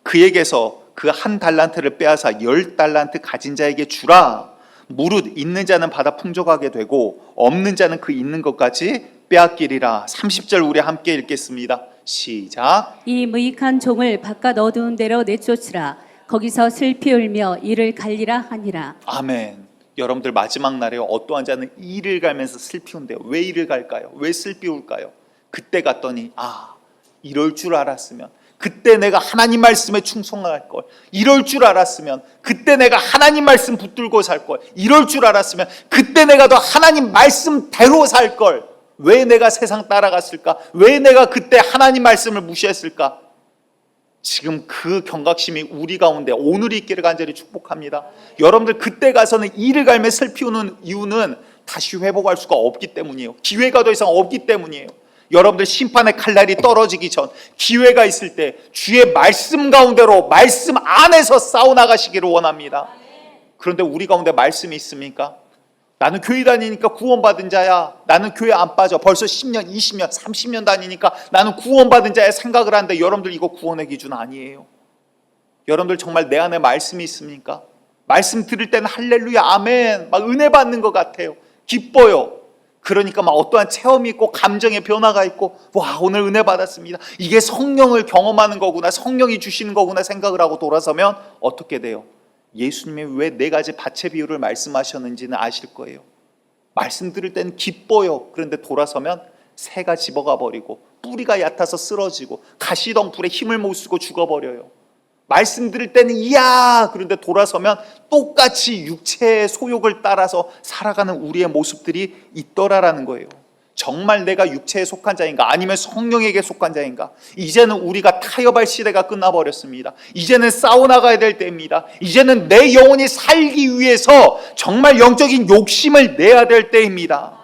그에게서 그 한 달란트를 빼앗아 10달란트 가진 자에게 주라. 무릇 있는 자는 받아 풍족하게 되고 없는 자는 그 있는 것까지 빼앗기리라. 30절 우리 함께 읽겠습니다. 시작. 이 무익한 종을 바깥 어두운 데로 내쫓으라. 거기서 슬피 울며 이를 갈리라 하니라. 아멘. 여러분들 마지막 날에 어떠한 자는 이를 갈면서 슬피 운대요. 왜 이를 갈까요? 왜 슬피 울까요? 그때 갔더니 이럴 줄 알았으면, 그때 내가 하나님 말씀에 충성할 걸, 이럴 줄 알았으면, 그때 내가 하나님 말씀 붙들고 살 걸, 이럴 줄 알았으면, 그때 내가 더 하나님 말씀대로 살 걸, 왜 내가 세상 따라갔을까? 왜 내가 그때 하나님 말씀을 무시했을까? 지금 그 경각심이 우리 가운데 오늘 있기를 간절히 축복합니다. 여러분들 그때 가서는 이를 갈며 슬피 우는 이유는 다시 회복할 수가 없기 때문이에요. 기회가 더 이상 없기 때문이에요. 여러분들 심판의 칼날이 떨어지기 전 기회가 있을 때 주의 말씀 가운데로, 말씀 안에서 싸워나가시기를 원합니다. 그런데 우리 가운데 말씀이 있습니까? 나는 교회 다니니까 구원받은 자야. 나는 교회 안 빠져. 벌써 10년, 20년, 30년 다니니까 나는 구원받은 자야 생각을 하는데 여러분들 이거 구원의 기준 아니에요. 여러분들 정말 내 안에 말씀이 있습니까? 말씀 들을 때는 할렐루야, 아멘, 막 은혜 받는 것 같아요. 기뻐요. 그러니까 막 어떠한 체험이 있고 감정의 변화가 있고, 와, 오늘 은혜 받았습니다. 이게 성령을 경험하는 거구나, 성령이 주시는 거구나 생각을 하고 돌아서면 어떻게 돼요? 예수님이 왜 4가지 밭의 비유를 말씀하셨는지는 아실 거예요. 말씀 들을 때는 기뻐요. 그런데 돌아서면 새가 집어가 버리고 뿌리가 얕아서 쓰러지고 가시덩굴에 힘을 못 쓰고 죽어버려요. 말씀 들을 때는 이야, 그런데 돌아서면 똑같이 육체의 소욕을 따라서 살아가는 우리의 모습들이 있더라라는 거예요. 정말 내가 육체에 속한 자인가 아니면 성령에게 속한 자인가? 이제는 우리가 타협할 시대가 끝나버렸습니다. 이제는 싸워나가야 될 때입니다. 이제는 내 영혼이 살기 위해서 정말 영적인 욕심을 내야 될 때입니다.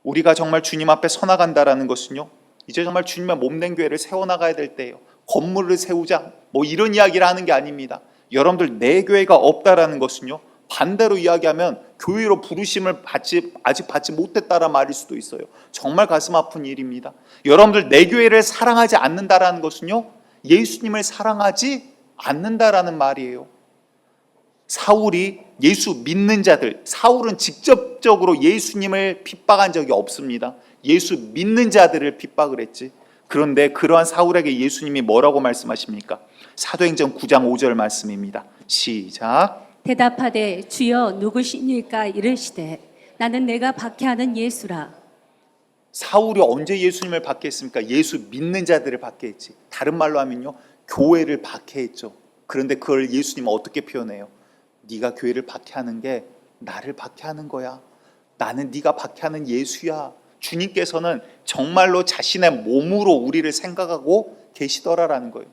우리가 정말 주님 앞에 서나간다라는 것은요, 이제 정말 주님의 몸된 교회를 세워나가야 될 때예요. 건물을 세우자 뭐 이런 이야기를 하는 게 아닙니다. 여러분들 내 교회가 없다라는 것은요, 반대로 이야기하면 교회로 부르심을 아직 받지 못했다라는 말일 수도 있어요. 정말 가슴 아픈 일입니다. 여러분들 내 교회를 사랑하지 않는다라는 것은요, 예수님을 사랑하지 않는다라는 말이에요. 사울이 예수 믿는 자들, 사울은 직접적으로 예수님을 핍박한 적이 없습니다. 예수 믿는 자들을 핍박을 했지. 그런데 그러한 사울에게 예수님이 뭐라고 말씀하십니까? 사도행전 9장 5절 말씀입니다. 시작. 대답하되 주여 누구시니까 이르시되 나는 내가 박해하는 예수라. 사울이 언제 예수님을 박해했습니까? 예수 믿는 자들을 박해했지. 다른 말로 하면요, 교회를 박해했죠. 그런데 그걸 예수님은 어떻게 표현해요? 네가 교회를 박해하는 게 나를 박해하는 거야. 나는 네가 박해하는 예수야. 주님께서는 정말로 자신의 몸으로 우리를 생각하고 계시더라라는 거예요.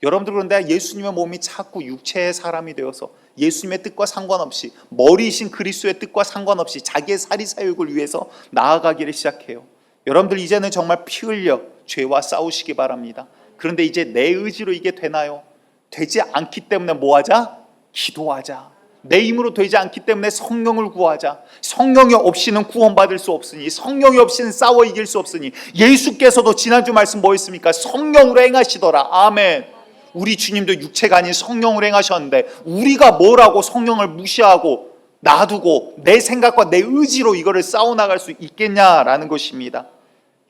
여러분들 그런데 예수님의 몸이 자꾸 육체의 사람이 되어서 예수님의 뜻과 상관없이 머리이신 그리스도의 뜻과 상관없이 자기의 사리사욕을 위해서 나아가기를 시작해요. 여러분들 이제는 정말 피 흘려 죄와 싸우시기 바랍니다. 그런데 이제 내 의지로 이게 되나요? 되지 않기 때문에 뭐 하자? 기도하자. 내 힘으로 되지 않기 때문에 성령을 구하자. 성령이 없이는 구원받을 수 없으니, 성령이 없이는 싸워 이길 수 없으니, 예수께서도 지난주 말씀 뭐 했습니까? 성령으로 행하시더라. 아멘. 우리 주님도 육체가 아닌 성령으로 행하셨는데 우리가 뭐라고 성령을 무시하고 놔두고 내 생각과 내 의지로 이거를 싸워나갈 수 있겠냐라는 것입니다.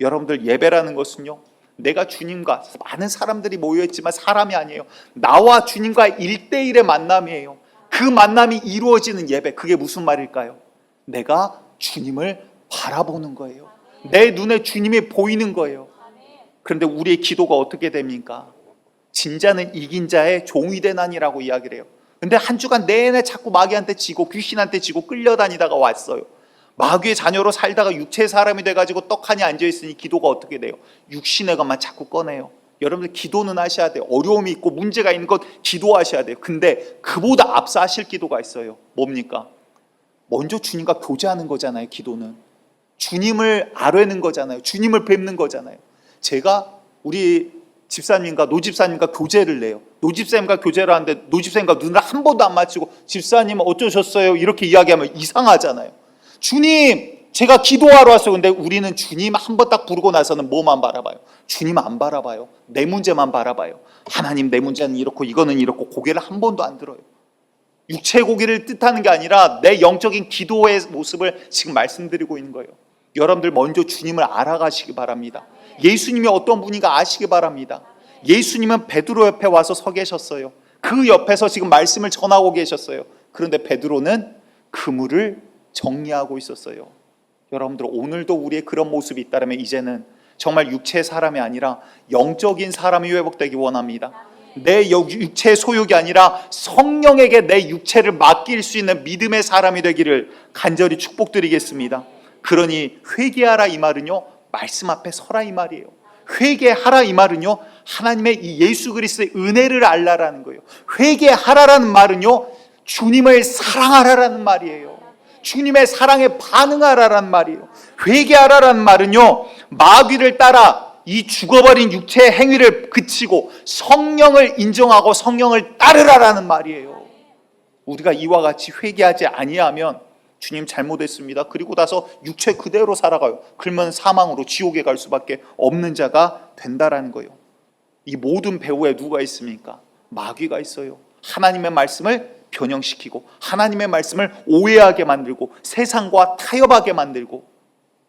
여러분들 예배라는 것은요, 내가 주님과 많은 사람들이 모여있지만 사람이 아니에요. 나와 주님과 1대1의 만남이에요. 그 만남이 이루어지는 예배, 그게 무슨 말일까요? 내가 주님을 바라보는 거예요. 내 눈에 주님이 보이는 거예요. 그런데 우리의 기도가 어떻게 됩니까? 진자는 이긴 자의 종이 되나니라고 이야기를 해요. 근데 한 주간 내내 자꾸 마귀한테 지고 귀신한테 지고 끌려다니다가 왔어요. 마귀의 자녀로 살다가 육체의 사람이 돼가지고 떡하니 앉아있으니 기도가 어떻게 돼요? 육신의 것만 자꾸 꺼내요. 여러분들 기도는 하셔야 돼요. 어려움이 있고 문제가 있는 것 기도하셔야 돼요. 근데 그보다 앞서 하실 기도가 있어요. 뭡니까? 먼저 주님과 교제하는 거잖아요. 기도는 주님을 아뢰는 거잖아요. 주님을 뵙는 거잖아요. 제가 우리 집사님과 노집사님과 교제를 해요. 노집사님과 교제를 하는데 노집사님과 눈을 한 번도 안 맞추고 집사님 어쩌셨어요? 이렇게 이야기하면 이상하잖아요. 주님, 제가 기도하러 왔어요. 근데 우리는 주님 한 번 딱 부르고 나서는 뭐만 바라봐요? 주님 안 바라봐요. 내 문제만 바라봐요. 하나님, 내 문제는 이렇고 이거는 이렇고 고개를 한 번도 안 들어요. 육체 고기를 뜻하는 게 아니라 내 영적인 기도의 모습을 지금 말씀드리고 있는 거예요. 여러분들 먼저 주님을 알아가시기 바랍니다. 예수님이 어떤 분인가 아시기 바랍니다. 예수님은 베드로 옆에 와서 서 계셨어요. 그 옆에서 지금 말씀을 전하고 계셨어요. 그런데 베드로는 그물을 정리하고 있었어요. 여러분들 오늘도 우리의 그런 모습이 있다면 이제는 정말 육체의 사람이 아니라 영적인 사람이 회복되기 원합니다. 내 육체의 소욕이 아니라 성령에게 내 육체를 맡길 수 있는 믿음의 사람이 되기를 간절히 축복드리겠습니다. 그러니 회개하라 이 말은요, 말씀 앞에 서라 이 말이에요. 회개하라 이 말은요, 하나님의 이 예수 그리스도의 은혜를 알라라는 거예요. 회개하라라는 말은요, 주님을 사랑하라라는 말이에요. 주님의 사랑에 반응하라라는 말이에요. 회개하라라는 말은요, 마귀를 따라 이 죽어버린 육체의 행위를 그치고 성령을 인정하고 성령을 따르라라는 말이에요. 우리가 이와 같이 회개하지 아니하면 주님 잘못했습니다. 그리고 나서 육체 그대로 살아가요. 그러면 사망으로 지옥에 갈 수밖에 없는 자가 된다라는 거예요. 이 모든 배후에 누가 있습니까? 마귀가 있어요. 하나님의 말씀을 변형시키고 하나님의 말씀을 오해하게 만들고 세상과 타협하게 만들고,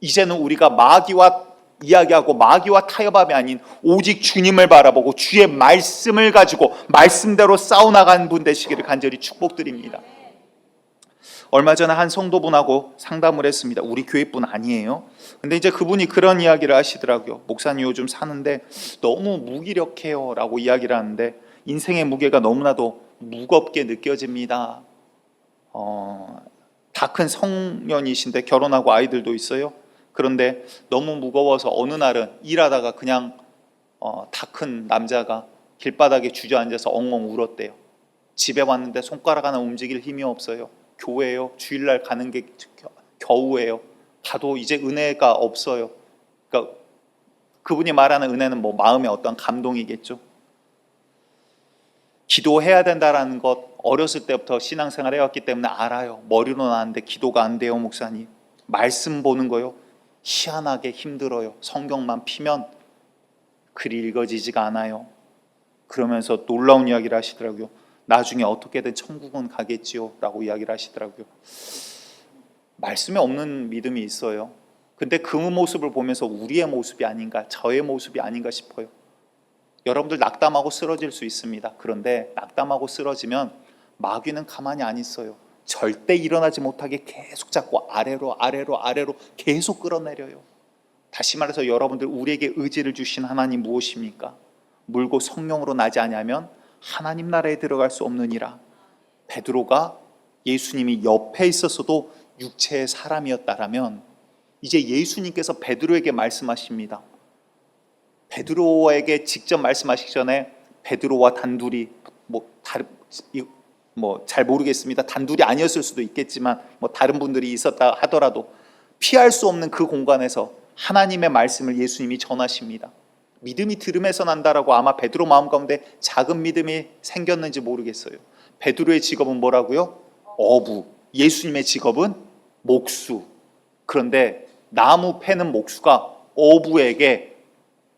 이제는 우리가 마귀와 이야기하고 마귀와 타협함이 아닌 오직 주님을 바라보고 주의 말씀을 가지고 말씀대로 싸워나가는 분 되시기를 간절히 축복드립니다. 얼마 전에 한 성도분하고 상담을 했습니다. 우리 교회뿐 아니에요. 근데 이제 그분이 그런 이야기를 하시더라고요. 목사님 요즘 사는데 너무 무기력해요 라고 이야기를 하는데 인생의 무게가 너무나도 무겁게 느껴집니다. 다 큰 성년이신데 결혼하고 아이들도 있어요. 그런데 너무 무거워서 어느 날은 일하다가 그냥 다 큰 남자가 길바닥에 주저앉아서 엉엉 울었대요. 집에 왔는데 손가락 하나 움직일 힘이 없어요. 교회요, 주일날 가는 게 겨우예요. 가도 이제 은혜가 없어요. 그러니까 그분이 말하는 은혜는 뭐 마음의 어떤 감동이겠죠. 기도해야 된다라는 것 어렸을 때부터 신앙생활 해왔기 때문에 알아요. 머리로 나는데 기도가 안 돼요, 목사님. 말씀 보는 거요, 희한하게 힘들어요. 성경만 피면 글이 읽어지지가 않아요. 그러면서 놀라운 이야기를 하시더라고요. 나중에 어떻게든 천국은 가겠지요 라고 이야기를 하시더라고요. 말씀에 없는 믿음이 있어요. 근데 그 모습을 보면서 우리의 모습이 아닌가, 저의 모습이 아닌가 싶어요. 여러분들 낙담하고 쓰러질 수 있습니다. 그런데 낙담하고 쓰러지면 마귀는 가만히 안 있어요. 절대 일어나지 못하게 계속 잡고 아래로 계속 끌어내려요. 다시 말해서 여러분들, 우리에게 의지를 주신 하나님 무엇입니까? 물고 성령으로 나지 아니하면 하나님 나라에 들어갈 수 없느니라. 베드로가 예수님이 옆에 있었어도 육체의 사람이었다라면 이제 예수님께서 베드로에게 말씀하십니다. 베드로에게 직접 말씀하시기 전에 베드로와 단둘이 잘 모르겠습니다. 단둘이 아니었을 수도 있겠지만 다른 분들이 있었다 하더라도 피할 수 없는 그 공간에서 하나님의 말씀을 예수님이 전하십니다. 믿음이 들음에서 난다라고 아마 베드로 마음 가운데 작은 믿음이 생겼는지 모르겠어요. 베드로의 직업은 뭐라고요? 어부. 예수님의 직업은 목수. 그런데 나무 패는 목수가 어부에게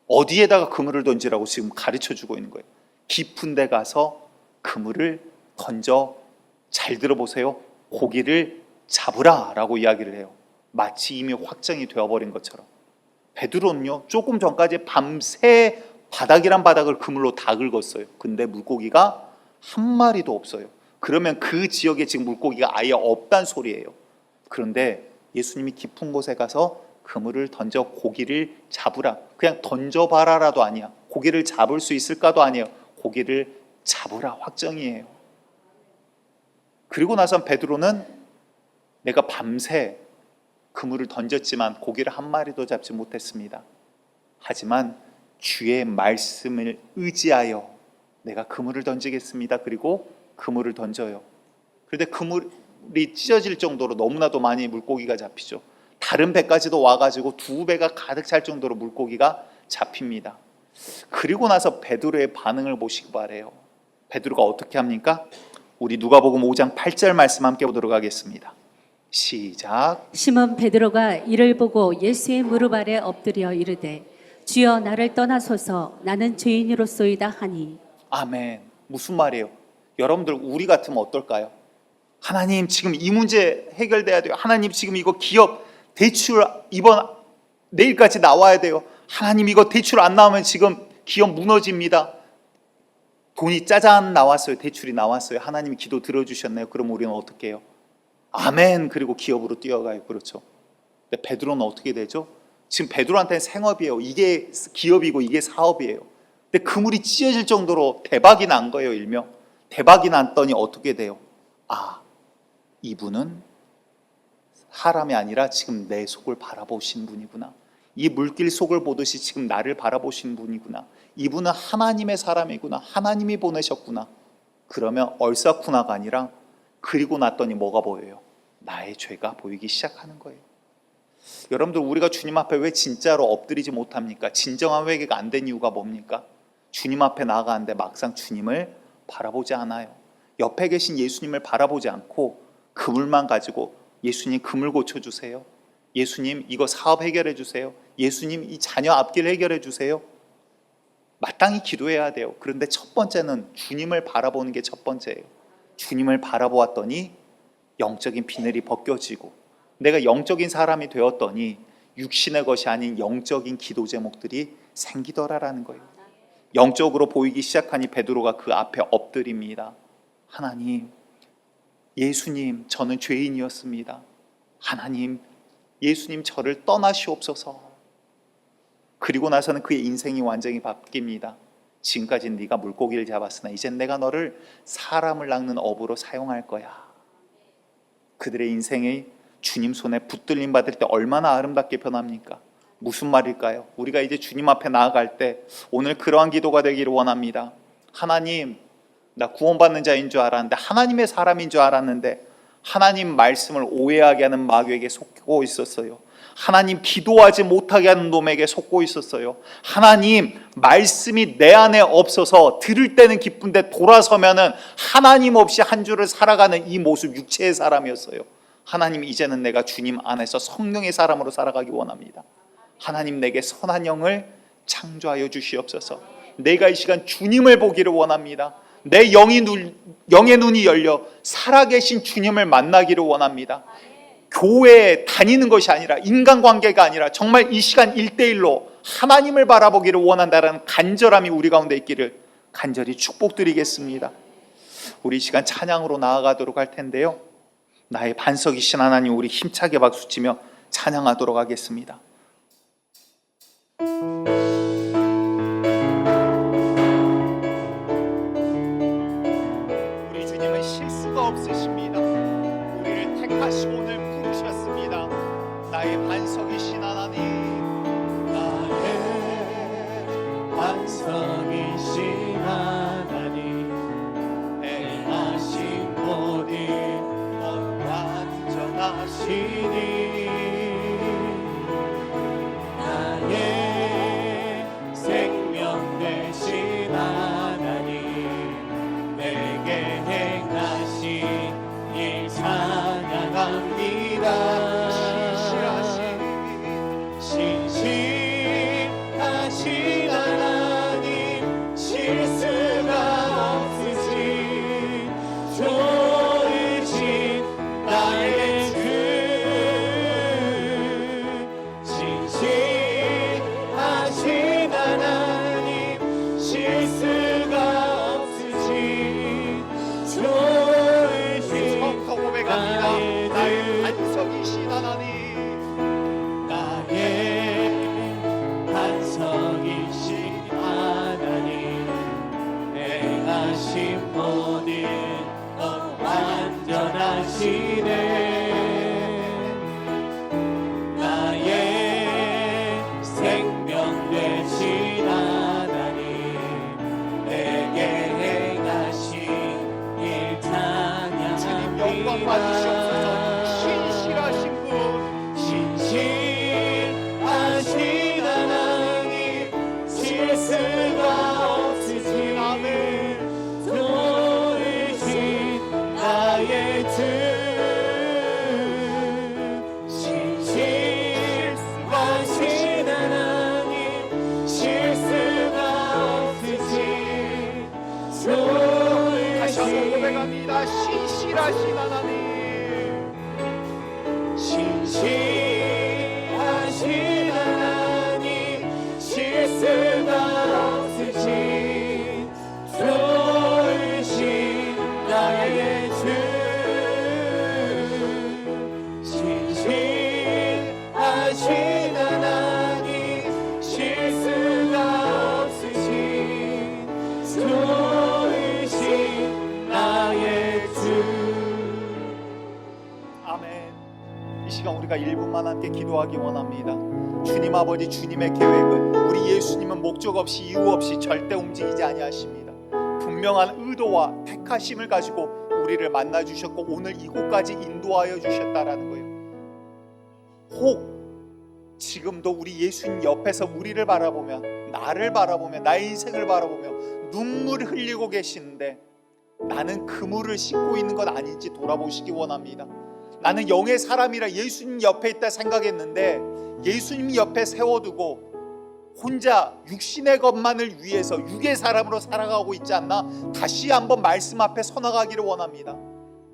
어디에다가 그물을 던지라고 지금 가르쳐주고 있는 거예요. 깊은 데 가서 그물을 던져, 잘 들어보세요, 고기를 잡으라 라고 이야기를 해요. 마치 이미 확정이 되어버린 것처럼. 베드로는요, 조금 전까지 밤새 바닥이란 바닥을 그물로 다 긁었어요. 근데 물고기가 한 마리도 없어요. 그러면 그 지역에 지금 물고기가 아예 없단 소리예요. 그런데 예수님이 깊은 곳에 가서 그물을 던져 고기를 잡으라. 그냥 던져봐라라도 아니야. 고기를 잡을 수 있을까도 아니에요. 고기를 잡으라 확정이에요. 그리고 나선 베드로는 내가 밤새 그물을 던졌지만 고기를 한 마리도 잡지 못했습니다. 하지만 주의 말씀을 의지하여 내가 그물을 던지겠습니다. 그리고 그물을 던져요. 그런데 그물이 찢어질 정도로 너무나도 많이 물고기가 잡히죠. 다른 배까지도 와가지고 두 배가 가득 찰 정도로 물고기가 잡힙니다. 그리고 나서 베드로의 반응을 보시기 바래요. 베드로가 어떻게 합니까? 우리 누가복음 5장 8절 말씀 함께 보도록 하겠습니다. 시작. 시몬 베드로가 이를 보고 예수의 무릎 아래 엎드려 이르되 주여 나를 떠나소서 나는 죄인으로소이다 하니. 아멘. 무슨 말이에요? 여러분들 우리 같으면 어떨까요? 하나님 지금 이 문제 해결돼야 돼요. 하나님 지금 이거 기업 대출 이번 내일까지 나와야 돼요. 하나님 이거 대출 안 나오면 지금 기업 무너집니다. 돈이 짜잔 나왔어요. 대출이 나왔어요. 하나님이 기도 들어주셨네요. 그럼 우리는 어떻게 해요? 아멘. 그리고 기업으로 뛰어가요. 그렇죠. 근데 베드로는 어떻게 되죠? 지금 베드로한테는 생업이에요. 이게 기업이고 이게 사업이에요. 근데 그물이 찢어질 정도로 대박이 난 거예요. 일명 대박이 났더니 어떻게 돼요? 아, 이분은 사람이 아니라 지금 내 속을 바라보신 분이구나. 이 물길 속을 보듯이 지금 나를 바라보신 분이구나. 이분은 하나님의 사람이구나. 하나님이 보내셨구나. 그러면 얼싸쿠나가 아니라 그리고 났더니 뭐가 보여요? 나의 죄가 보이기 시작하는 거예요. 여러분들 우리가 주님 앞에 왜 진짜로 엎드리지 못합니까? 진정한 회개가 안 된 이유가 뭡니까? 주님 앞에 나아가는데 막상 주님을 바라보지 않아요. 옆에 계신 예수님을 바라보지 않고 그물만 가지고 예수님 그물 고쳐주세요. 예수님 이거 사업 해결해 주세요. 예수님 이 자녀 앞길 해결해 주세요. 마땅히 기도해야 돼요. 그런데 첫 번째는 주님을 바라보는 게 첫 번째예요. 주님을 바라보았더니 영적인 비늘이 벗겨지고 내가 영적인 사람이 되었더니 육신의 것이 아닌 영적인 기도 제목들이 생기더라라는 거예요. 영적으로 보이기 시작하니 베드로가 그 앞에 엎드립니다. 하나님, 예수님, 저는 죄인이었습니다. 하나님, 예수님 저를 떠나시옵소서. 그리고 나서는 그의 인생이 완전히 바뀝니다. 지금까지는 네가 물고기를 잡았으나 이젠 내가 너를 사람을 낚는 어부로 사용할 거야. 그들의 인생이 주님 손에 붙들림 받을 때 얼마나 아름답게 변합니까? 무슨 말일까요? 우리가 이제 주님 앞에 나아갈 때 오늘 그러한 기도가 되기를 원합니다. 하나님, 나 구원받는 자인 줄 알았는데 하나님의 사람인 줄 알았는데 하나님 말씀을 오해하게 하는 마귀에게 속고 있었어요. 하나님 기도하지 못하게 하는 놈에게 속고 있었어요. 하나님 말씀이 내 안에 없어서 들을 때는 기쁜데 돌아서면은 하나님 없이 한 주를 살아가는 이 모습 육체의 사람이었어요. 하나님 이제는 내가 주님 안에서 성령의 사람으로 살아가기 원합니다. 하나님 내게 선한 영을 창조하여 주시옵소서. 내가 이 시간 주님을 보기를 원합니다. 내 영의 눈이 열려 살아계신 주님을 만나기를 원합니다. 교회에 다니는 것이 아니라 인간관계가 아니라 정말 이 시간 1대1로 하나님을 바라보기를 원한다는 간절함이 우리 가운데 있기를 간절히 축복드리겠습니다. 우리 이 시간 찬양으로 나아가도록 할 텐데요, 나의 반석이신 하나님, 우리 힘차게 박수치며 찬양하도록 하겠습니다. 우리 주님은 실수가 없으십니다. 우리를 택하시고 오늘 부르셨습니다. 나의 반석이신 하나님, 나의 반석이신 하나님, 하신 분이 완전하시네. 나의 생명 되신 하나님, 내게 행하신 일 주님 영광 받으시옵소서. 찬양합니다. 신실하신 분, 신실하신 하나님, 실수가 없으신 아멘. 좋으신 나의 주. 신실하신 하나님, 실수가 없으신 다시 한번 좋으신 고백합니다. 신실하신 하나님, 신실하신 하나님, 실수가 없으신 좋으신 나의 주. 신실하신 하나님, 실수가 없으신 좋으신 나의 주. 아멘. 이 시간 우리가 1분만 함께 기도하기 원합니다. 주님 아버지, 주님의 계획은 우리 예수님은 목적 없이 이유 없이 절대 움직이지 아니하십니다. 분명한 의도와 택하심을 가지고 우리를 만나 주셨고 오늘 이곳까지 인도하여 주셨다라는 거예요. 혹 지금도 우리 예수님 옆에서 우리를 바라보며, 나를 바라보며, 나의 인생을 바라보며 눈물을 흘리고 계시는데 나는 그물을 씻고 있는 것 아닌지 돌아보시기 원합니다. 나는 영의 사람이라 예수님 옆에 있다 생각했는데 예수님 옆에 세워두고 혼자 육신의 것만을 위해서 육의 사람으로 살아가고 있지 않나? 다시 한번 말씀 앞에 서나가기를 원합니다.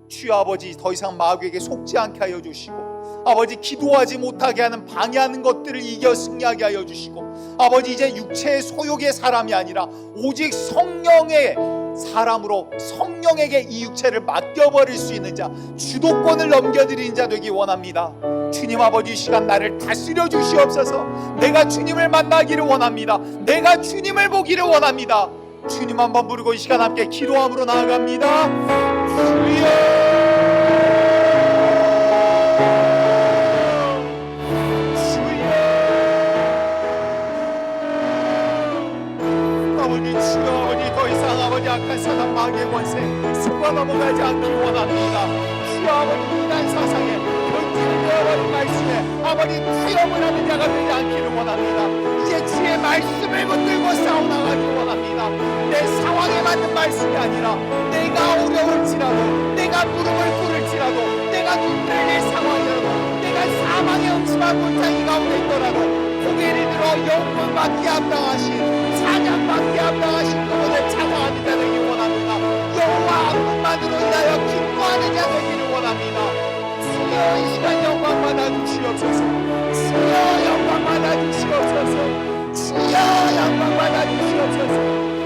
주여 아버지, 더 이상 마귀에게 속지 않게 하여 주시고, 아버지 기도하지 못하게 하는 방해하는 것들을 이겨 승리하게 하여 주시고, 아버지 이제 육체의 소욕의 사람이 아니라 오직 성령의 사람으로 성령에게 이 육체를 맡겨버릴 수 있는 자, 주도권을 넘겨드리는 자 되기 원합니다. 주님 아버지, 이 시간 나를 다스려 주시옵소서. 내가 주님을 만나기를 원합니다. 내가 주님을 보기를 원합니다. 주님 한번 부르고 이 시간 함께 기도함으로 나아갑니다. 주여, 악한 사단 마귀의 권세 속아 넘어가지 않기 원합니다. 주여 아버지, 이단 사상에 변질되어버린 말씀에 아버지 투영을 하는 자가 되지 않기를 원합니다. 이제 주의 말씀을 붙들고 싸워나가기 원합니다. 내 상황에 맞는 말씀이 아니라 내가 어려울지라도, 내가 무릎을 꿇을지라도, 내가 눈물 흘릴 상황이라도, 내가 사망의 음침한 골짜기 가운데 있더라도 고개를 들어 영광 받기 합당하신, 찬양 받기 합당하신 그분을 찬양하는 자 되기 원합니다. 여호와 한 분만으로 인하여 기뻐하는 자 되기를 원합니다. 주여 이 시간 영광 받아 주시옵소서. 주여 영광 받아 주시옵소서. 주여 영광 받아 주시옵소서.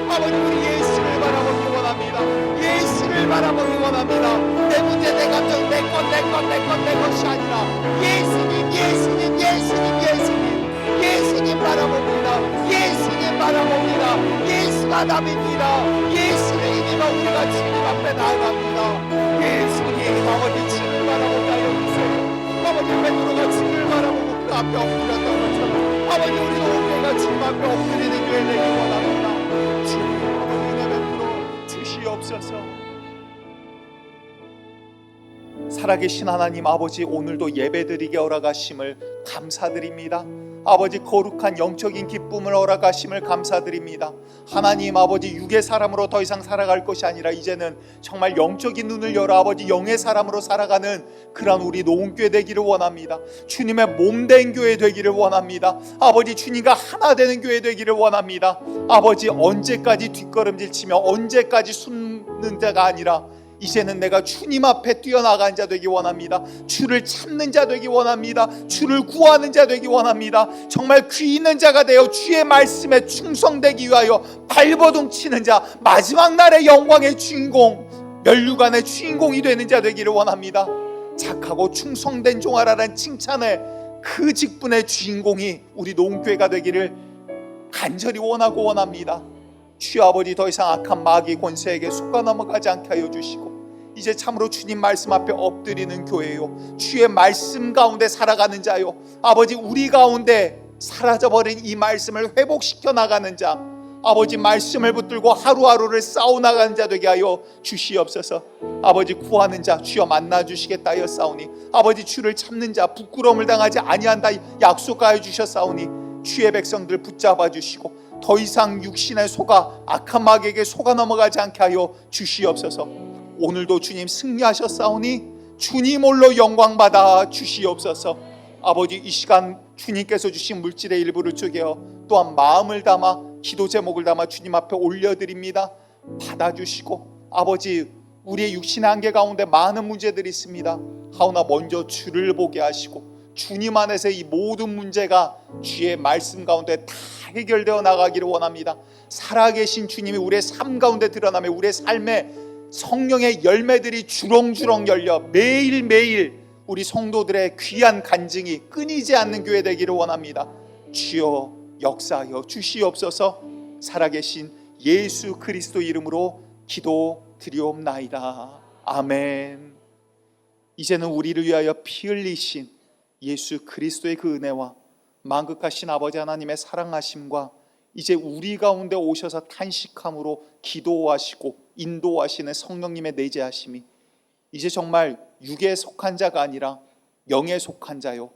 아버지, 우리 예수를 바라보기 원합니다. 예수를 바라보기 원합니다. 내 문제, 내 감정, 내 것이 아니라 예수님, 예수님, 예수님, 예수님, 예수님 바라봅니다. 예수님 바라봅니다. 예수가 답입니다. 예수를 힘입어 우리가 주님 앞에 나아갑니다. 예수님, 아버지 주를 바라보게 하여 주세요. 아버지, 베드로가 주를 바라보고 그 앞에 엎드렸던 것처럼 아버지, 우리도 우리가 주님 앞에 엎드리는 교회 되기 원합니다. 주님, 아버지 은혜 베풀어 주시옵소서. 살아계신 하나님 아버지, 오늘도 예배드리게 허락하심을 감사드립니다. 아버지, 거룩한 영적인 기쁨을 허락하심을 감사드립니다. 하나님 아버지, 육의 사람으로 더 이상 살아갈 것이 아니라 이제는 정말 영적인 눈을 열어 아버지 영의 사람으로 살아가는 그런 우리 노은교회 되기를 원합니다. 주님의 몸된 교회 되기를 원합니다. 아버지, 주님과 하나 되는 교회 되기를 원합니다. 아버지, 언제까지 뒷걸음질 치며 언제까지 숨는 자가 아니라 이제는 내가 주님 앞에 뛰어나간 자 되기 원합니다. 주를 찾는 자 되기 원합니다. 주를 구하는 자 되기 원합니다. 정말 귀 있는 자가 되어 주의 말씀에 충성되기 위하여 발버둥 치는 자, 마지막 날의 영광의 주인공, 면류관의 주인공이 되는 자 되기를 원합니다. 착하고 충성된 종아라는 칭찬의 그 직분의 주인공이 우리 노은교회가 되기를 간절히 원하고 원합니다. 주여 아버지, 더 이상 악한 마귀 권세에게 속아 넘어가지 않게 하여 주시고 이제 참으로 주님 말씀 앞에 엎드리는 교회요, 주의 말씀 가운데 살아가는 자요, 아버지 우리 가운데 사라져버린 이 말씀을 회복시켜 나가는 자, 아버지 말씀을 붙들고 하루하루를 싸워나가는 자 되게 하여 주시옵소서. 아버지 구하는 자 주여 만나주시겠다 하여 싸우니, 아버지 주를 참는 자 부끄러움을 당하지 아니한다 약속하여 주셨사오니 주의 백성들 붙잡아 주시고 더 이상 육신의 속아 악한 마귀에게 속아 넘어가지 않게 하여 주시옵소서. 오늘도 주님 승리하셨사오니 주님 홀로 영광받아 주시옵소서. 아버지 이 시간 주님께서 주신 물질의 일부를 쪼개어 또한 마음을 담아 기도 제목을 담아 주님 앞에 올려드립니다. 받아주시고 아버지 우리의 육신의 한계 가운데 많은 문제들이 있습니다. 하오나 먼저 주를 보게 하시고 주님 안에서 이 모든 문제가 주의 말씀 가운데 다 해결되어 나가기를 원합니다. 살아계신 주님이 우리의 삶 가운데 드러나며 우리의 삶에 성령의 열매들이 주렁주렁 열려 매일매일 우리 성도들의 귀한 간증이 끊이지 않는 교회 되기를 원합니다. 주여 역사하여 주시옵소서. 살아계신 예수 그리스도 이름으로 기도드리옵나이다. 아멘. 이제는 우리를 위하여 피 흘리신 예수 그리스도의 그 은혜와 만극하신 아버지 하나님의 사랑하심과 이제 우리 가운데 오셔서 탄식함으로 기도하시고 인도하시는 성령님의 내재하심이 이제 정말 육에 속한 자가 아니라 영에 속한 자요,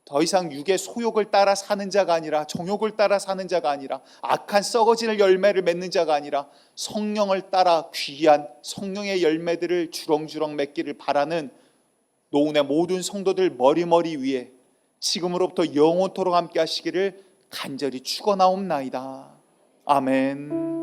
더 이상 육의 소욕을 따라 사는 자가 아니라 정욕을 따라 사는 자가 아니라 악한 썩어지는 열매를 맺는 자가 아니라 성령을 따라 귀한 성령의 열매들을 주렁주렁 맺기를 바라는 노은의 모든 성도들 머리머리 위에 지금으로부터 영원토록 함께 하시기를 간절히 축원하옵나이다. 아멘.